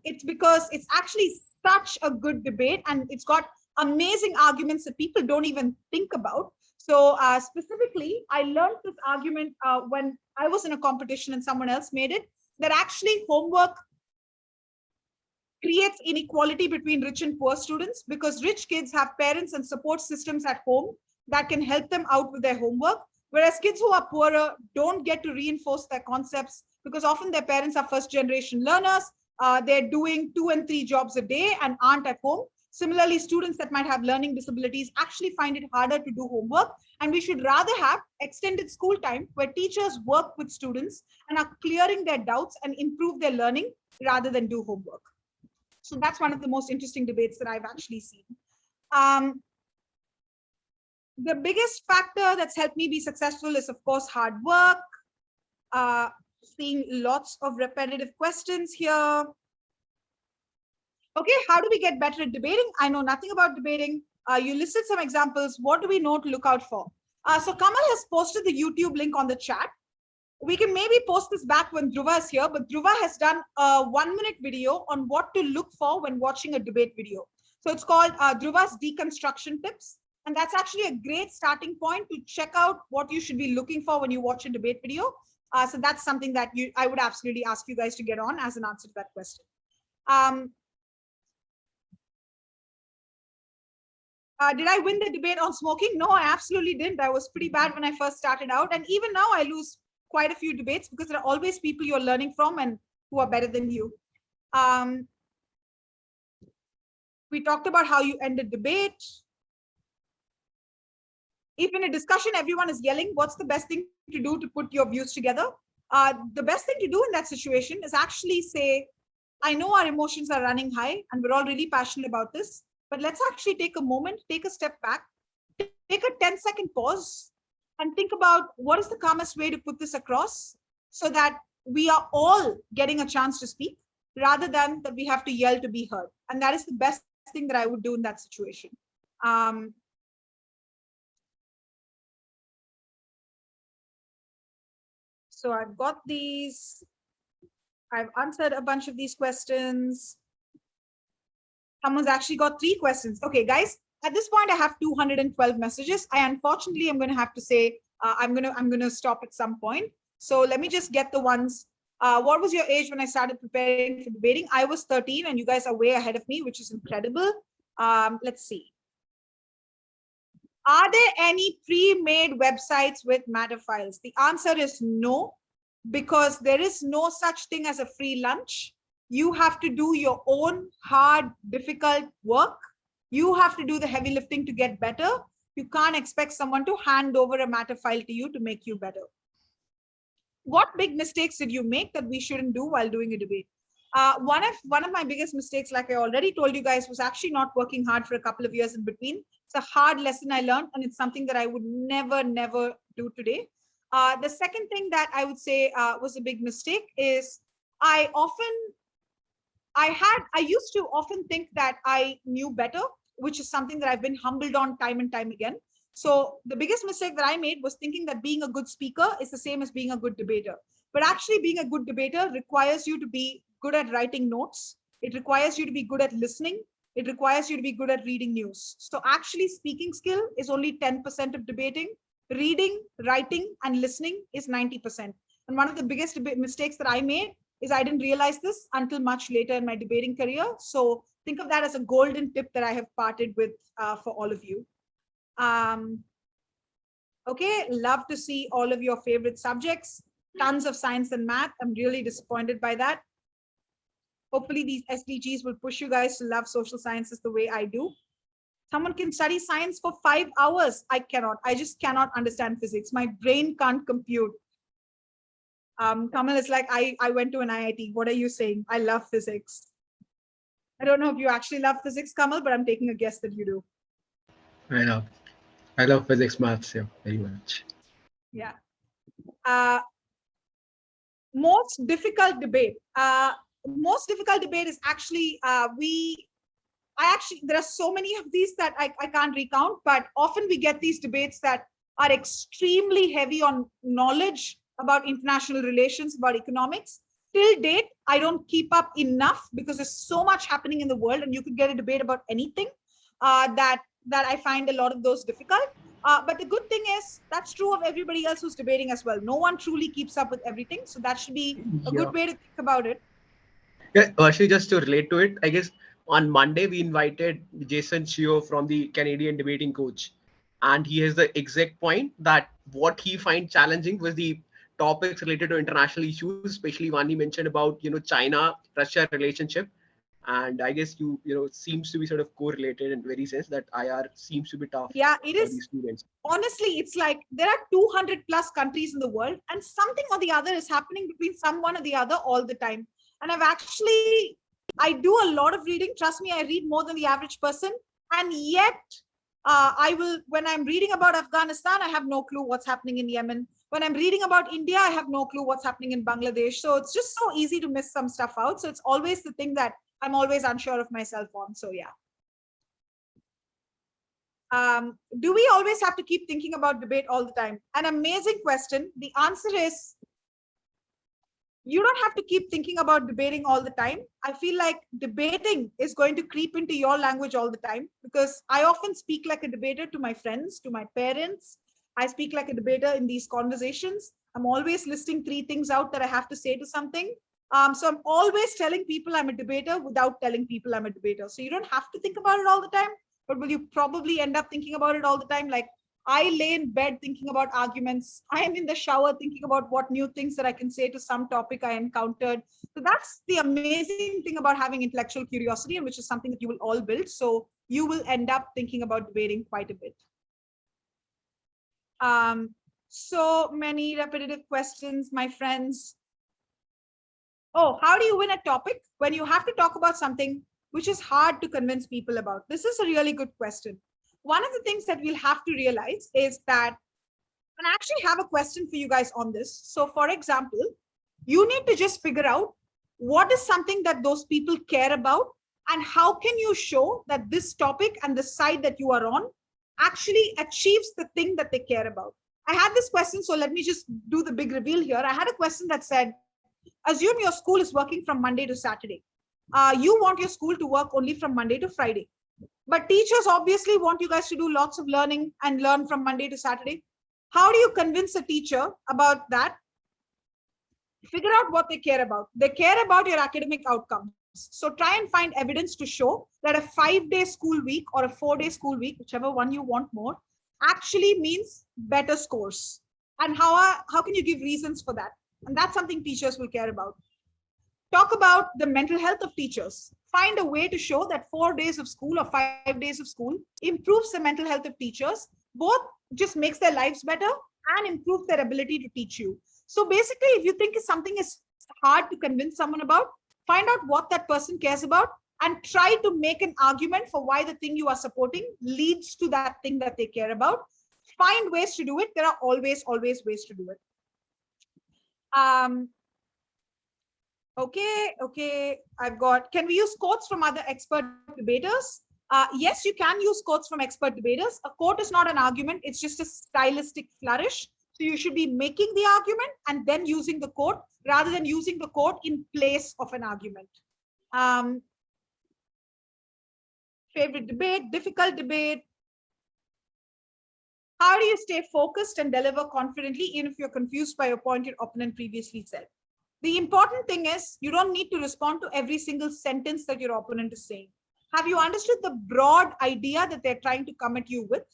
It's because it's actually such a good debate and it's got amazing arguments that people don't even think about. So specifically, I learned this argument when I was in a competition and someone else made it, that actually homework creates inequality between rich and poor students because rich kids have parents and support systems at home that can help them out with their homework. Whereas kids who are poorer don't get to reinforce their concepts because often their parents are first generation learners. They're doing 2 and 3 jobs a day and aren't at home. Similarly, students that might have learning disabilities actually find it harder to do homework. And we should rather have extended school time where teachers work with students and are clearing their doubts and improve their learning rather than do homework. So that's one of the most interesting debates that I've actually seen. The biggest factor that's helped me be successful is, of course, hard work, seeing lots of repetitive questions here. Okay, how do we get better at debating? I know nothing about debating. You listed some examples. What do we know to look out for? So Kamal has posted the YouTube link on the chat. We can maybe post this back when Dhruva is here, but Dhruva has done a 1-minute video on what to look for when watching a debate video. So it's called Dhruva's Deconstruction Tips. And that's actually a great starting point to check out what you should be looking for when you watch a debate video. So that's something that I would absolutely ask you guys to get on as an answer to that question. Did I win the debate on smoking? No, I absolutely didn't. I was pretty bad when I first started out. And even now I lose quite a few debates because there are always people you're learning from and who are better than you. We talked about how you end a debate. If in a discussion everyone is yelling, what's the best thing to do to put your views together? The best thing to do in that situation is actually say, I know our emotions are running high and we're all really passionate about this, but let's actually take a moment, take a step back, take a 10-second pause and think about what is the calmest way to put this across so that we are all getting a chance to speak rather than that we have to yell to be heard. And that is the best thing that I would do in that situation. So I've got these. I've answered a bunch of these questions. Someone's actually got 3 questions. Okay, guys, at this point, I have 212 messages. I unfortunately am going to have to say I'm going to stop at some point. So let me just get the ones. What was your age when I started preparing for debating? I was 13, and you guys are way ahead of me, which is incredible. Let's see. Are there any pre-made websites with matter files? The answer is no, because there is no such thing as a free lunch. You have to do your own hard, difficult work. You have to do the heavy lifting to get better. You can't expect someone to hand over a matter file to you to make you better. What big mistakes did you make that we shouldn't do while doing a debate? One of my biggest mistakes, like I already told you guys, was actually not working hard for a couple of years in between. It's a hard lesson I learned, and it's something that I would never do today. The second thing that I would say was a big mistake is I used to often think that I knew better, which is something that I've been humbled on time and time again. So the biggest mistake that I made was thinking that being a good speaker is the same as being a good debater. But actually being a good debater requires you to be good at writing notes. It requires you to be good at listening. It requires you to be good at reading news. So actually speaking skill is only 10% of debating. Reading, writing, and listening is 90%. And one of the biggest mistakes that I made is I didn't realize this until much later in my debating career. So think of that as a golden tip that I have parted with for all of you. Okay, love to see all of your favorite subjects. Tons of science and math. I'm really disappointed by that. Hopefully these SDGs will push you guys to love social sciences the way I do. Someone can study science for 5 hours. I cannot. I just cannot understand physics. My brain can't compute. Kamal is like, I went to an IIT. What are you saying? I love physics. I don't know if you actually love physics, Kamal, but I'm taking a guess that you do. I love physics, maths, yeah, very much. Yeah. Most difficult debate. Most difficult debate is actually there are so many of these that I can't recount, but often we get these debates that are extremely heavy on knowledge about international relations, about economics. Till date, I don't keep up enough because there's so much happening in the world, and you could get a debate about anything that I find a lot of those difficult. But the good thing is that's true of everybody else who's debating as well. No one truly keeps up with everything, so that should be a Yeah. good way to think about it. Yeah, actually, just to relate to it, I guess on Monday we invited Jason Chio from the Canadian debating coach, and he has the exact point that what he find challenging was the topics related to international issues, especially one he mentioned about China Russia relationship, and I guess seems to be sort of correlated in very sense that IR seems to be tough Yeah, it for is. these students. Honestly, it's like there are 200 plus countries in the world, and something or the other is happening between someone or the other all the time. And I do a lot of reading. Trust me, I read more than the average person. And yet, when I'm reading about Afghanistan, I have no clue what's happening in Yemen. When I'm reading about India, I have no clue what's happening in Bangladesh. So it's just so easy to miss some stuff out. So it's always the thing that I'm always unsure of myself on. So yeah. Do we always have to keep thinking about debate all the time? An amazing question. The answer is you don't have to keep thinking about debating all the time. I feel like debating is going to creep into your language all the time because I often speak like a debater to my friends, to my parents. I speak like a debater in these conversations. I'm always listing 3 things out that I have to say to something. So I'm always telling people I'm a debater without telling people I'm a debater. So you don't have to think about it all the time, but will you probably end up thinking about it all the time? Like I lay in bed thinking about arguments. I am in the shower thinking about what new things that I can say to some topic I encountered. So that's the amazing thing about having intellectual curiosity, and which is something that you will all build. So you will end up thinking about debating quite a bit. So many repetitive questions, my friends. Oh, how do you win a topic when you have to talk about something which is hard to convince people about? This is a really good question. One of the things that we'll have to realize is that, and I actually have a question for you guys on this. So for example, you need to just figure out what is something that those people care about and how can you show that this topic and the side that you are on actually achieves the thing that they care about. I had this question, so let me just do the big reveal here. I had a question that said, assume your school is working from Monday to Saturday. You want your school to work only from Monday to Friday. But teachers obviously want you guys to do lots of learning and learn from Monday to Saturday. How do you convince a teacher about that? Figure out what they care about. They care about your academic outcomes. So try and find evidence to show that a 5-day school week or a 4-day school week, whichever one you want more, actually means better scores. And how can you give reasons for that? And that's something teachers will care about. Talk about the mental health of teachers. Find a way to show that 4 days of school or 5 days of school improves the mental health of teachers, both just makes their lives better and improves their ability to teach you. So basically, if you think something is hard to convince someone about, find out what that person cares about and try to make an argument for why the thing you are supporting leads to that thing that they care about. Find ways to do it. There are always ways to do it. Okay. Can we use quotes from other expert debaters? Yes, you can use quotes from expert debaters. A quote is not an argument. It's just a stylistic flourish. So you should be making the argument and then using the quote rather than using the quote in place of an argument. Favorite debate, difficult debate. How do you stay focused and deliver confidently even if you're confused by a point your opponent previously said? The important thing is you don't need to respond to every single sentence that your opponent is saying. Have you understood the broad idea that they're trying to come at you with?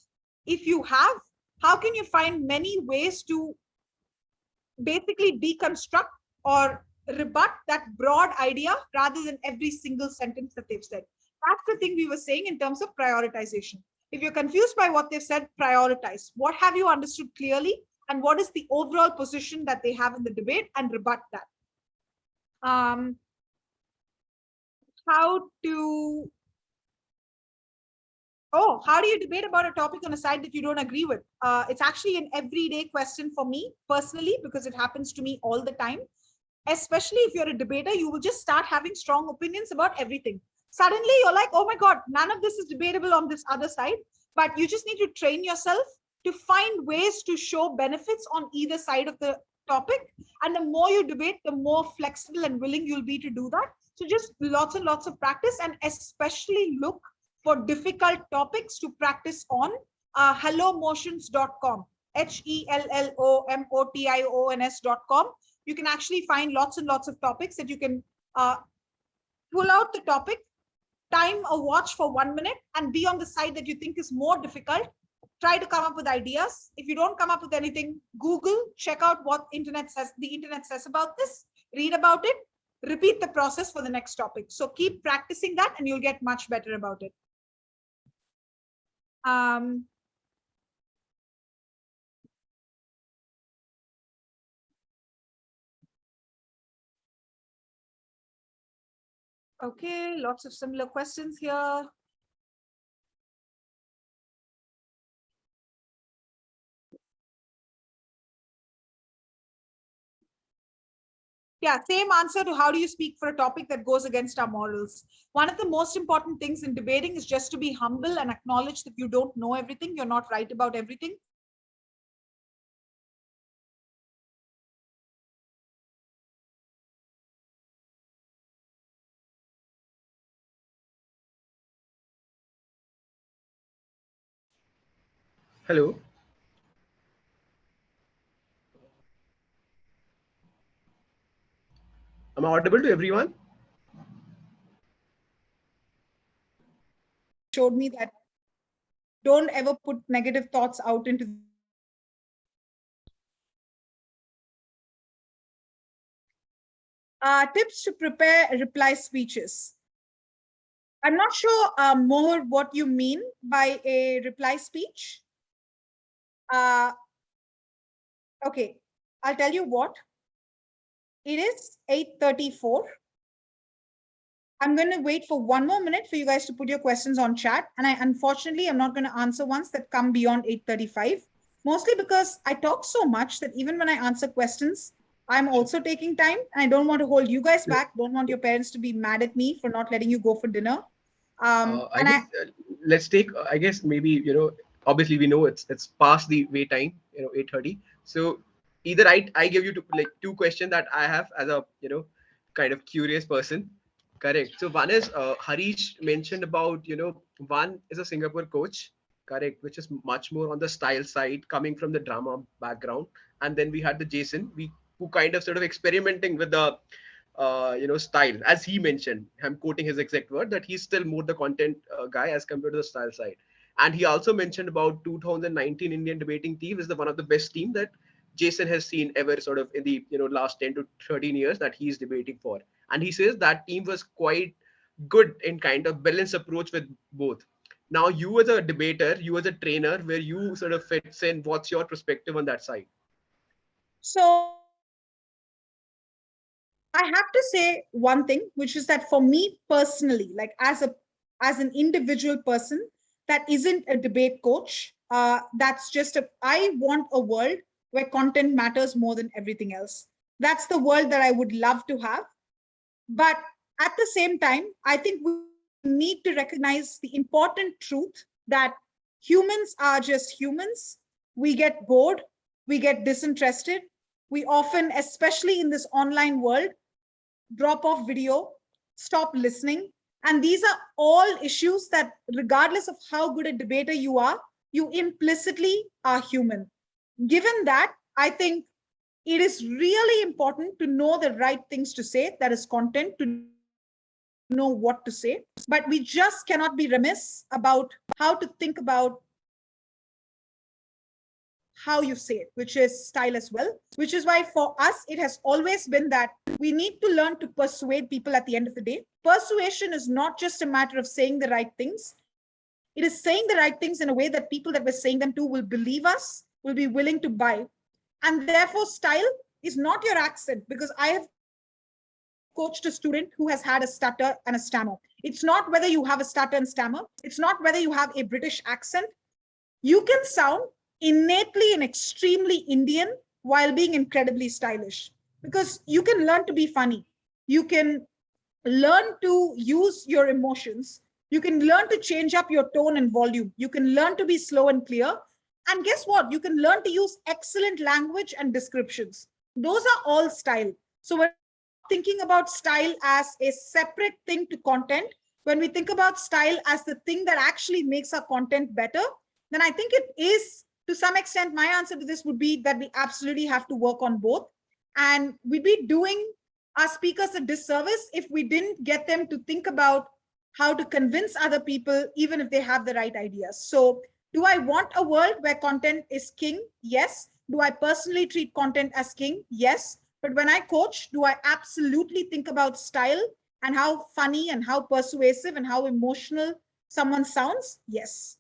If you have, how can you find many ways to basically deconstruct or rebut that broad idea rather than every single sentence that they've said? That's the thing we were saying in terms of prioritization. If you're confused by what they've said, prioritize. What have you understood clearly? And what is the overall position that they have in the debate, and rebut that. How do you debate about a topic on a side that you don't agree with? It's actually an everyday question for me personally, because it happens to me all the time. Especially if you're a debater, you will just start having strong opinions about everything. Suddenly you're like, oh my God, none of this is debatable on this other side. But you just need to train yourself to find ways to show benefits on either side of the topic. And the more you debate, the more flexible and willing you'll be to do that. So just lots and lots of practice, and especially look for difficult topics to practice on. Hellomotions.com, HELLOMOTIONS.com. You can actually find lots and lots of topics that you can pull out the topic, time a watch for 1 minute, and be on the side that you think is more difficult. Try to come up with ideas. If you don't come up with anything, Google, check out what the internet says about this, read about it, repeat the process for the next topic. So keep practicing that and you'll get much better about it. Okay, lots of similar questions here. Yeah, same answer to how do you speak for a topic that goes against our morals. One of the most important things in debating is just to be humble and acknowledge that you don't know everything, you're not right about everything. Hello. Am I audible to everyone? Showed me that don't ever put negative thoughts out into tips to prepare reply speeches. I'm not sure, Mohar, what you mean by a reply speech. Okay, I'll tell you what. It is 8:34. I'm going to wait for 1 more minute for you guys to put your questions on chat. And unfortunately, I'm not going to answer ones that come beyond 8:35, mostly because I talk so much that even when I answer questions, I'm also taking time. And I don't want to hold you guys back. Don't want your parents to be mad at me for not letting you go for dinner. I guess let's take. I guess maybe obviously we know it's past the wait time. 8:30. So either I give you two questions that I have as a kind of curious person. Correct. So one is Harish mentioned about one is a Singapore coach. Correct, which is much more on the style side, coming from the drama background, and then we had the Jason, who kind of sort of experimenting with the style, as he mentioned. I'm quoting his exact word, that he's still more the content guy as compared to the style side. And he also mentioned about 2019 Indian debating team is the one of the best team that Jason has seen ever, sort of in the last 10 to 13 years that he's debating for. And he says that team was quite good in kind of balanced approach with both. Now, you as a debater, you as a trainer, where you sort of fits in, what's your perspective on that side? So I have to say one thing, which is that for me personally, like as an individual person that isn't a debate coach, that's just I want a world where content matters more than everything else. That's the world that I would love to have. But at the same time, I think we need to recognize the important truth that humans are just humans. We get bored, we get disinterested. We often, especially in this online world, drop off video, stop listening. And these are all issues that, regardless of how good a debater you are, you implicitly are human. Given that, I think it is really important to know the right things to say, that is content, to know what to say. But we just cannot be remiss about how to think about how you say it, which is style as well, which is why for us, it has always been that we need to learn to persuade people at the end of the day. Persuasion is not just a matter of saying the right things. It is saying the right things in a way that people that we're saying them to will believe us, will be willing to buy. And therefore, style is not your accent, because I have coached a student who has had a stutter and a stammer. It's not whether you have a stutter and stammer. It's not whether you have a British accent. You can sound innately and extremely Indian while being incredibly stylish, because you can learn to be funny. You can learn to use your emotions. You can learn to change up your tone and volume. You can learn to be slow and clear. And guess what? You can learn to use excellent language and descriptions. Those are all style. So we're not thinking about style as a separate thing to content. When we think about style as the thing that actually makes our content better, then I think it is, to some extent, my answer to this would be that we absolutely have to work on both. And we'd be doing our speakers a disservice if we didn't get them to think about how to convince other people, even if they have the right ideas. So, do I want a world where content is king? Yes. Do I personally treat content as king? Yes. But when I coach, do I absolutely think about style and how funny and how persuasive and how emotional someone sounds? Yes.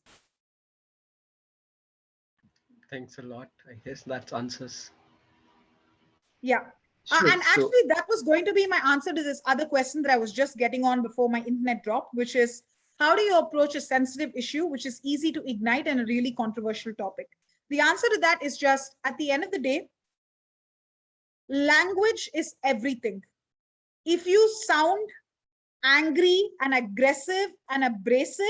Thanks a lot. I guess that answers. Yeah. Sure. And actually, that was going to be my answer to this other question that I was just getting on before my internet dropped, which is, how do you approach a sensitive issue, which is easy to ignite and a really controversial topic? The answer to that is just, at the end of the day, language is everything. If you sound angry and aggressive and abrasive,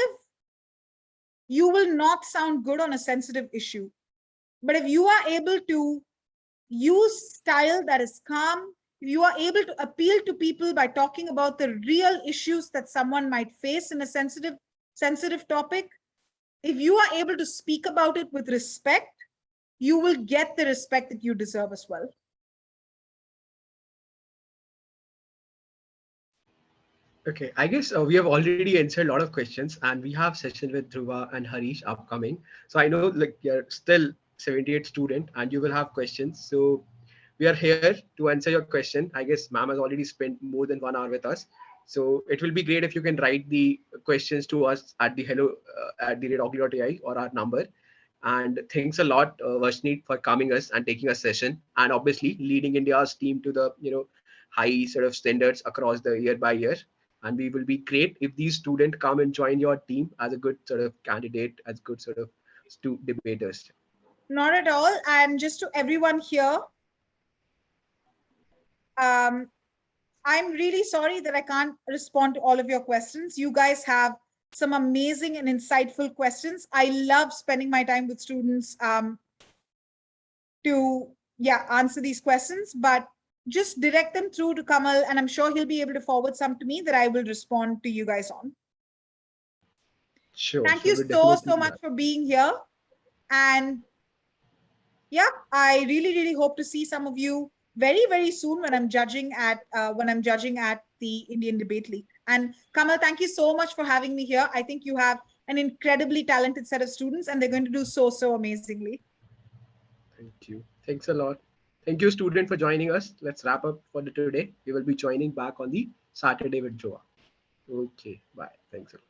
you will not sound good on a sensitive issue. But if you are able to use style that is calm, you are able to appeal to people by talking about the real issues that someone might face in a sensitive topic, if you are able to speak about it with respect, you will get the respect that you deserve as well. Okay, I guess we have already answered a lot of questions, and we have session with Dhruva and Harish upcoming. So I know like you're still 78 student and you will have questions. So we are here to answer your question. I guess ma'am has already spent more than 1 hour with us. So it will be great if you can write the questions to us at the hello at the rate or our number. And thanks a lot, Vashni, for coming us and taking a session, and obviously leading India's team to the high sort of standards across the year by year. And we will be great if these students come and join your team as a good sort of candidate, as good sort of debaters. Not at all. And just to everyone here, I'm really sorry that I can't respond to all of your questions. You guys have some amazing and insightful questions. I love spending my time with students to answer these questions, but just direct them through to Kamal, and I'm sure he'll be able to forward some to me that I will respond to you guys on. Sure. Thank Sure, you we'll so definitely do much that. for being here. And yeah, I really hope to see some of you very soon when I'm judging at the Indian Debate League. And Kamal, thank you so much for having me here. I think you have an incredibly talented set of students, and they're going to do so amazingly. Thank you. Thanks a lot. Thank you, student, for joining us. Let's wrap up for the today. We will be joining back on the Saturday with Joa. Okay. Bye. Thanks a lot.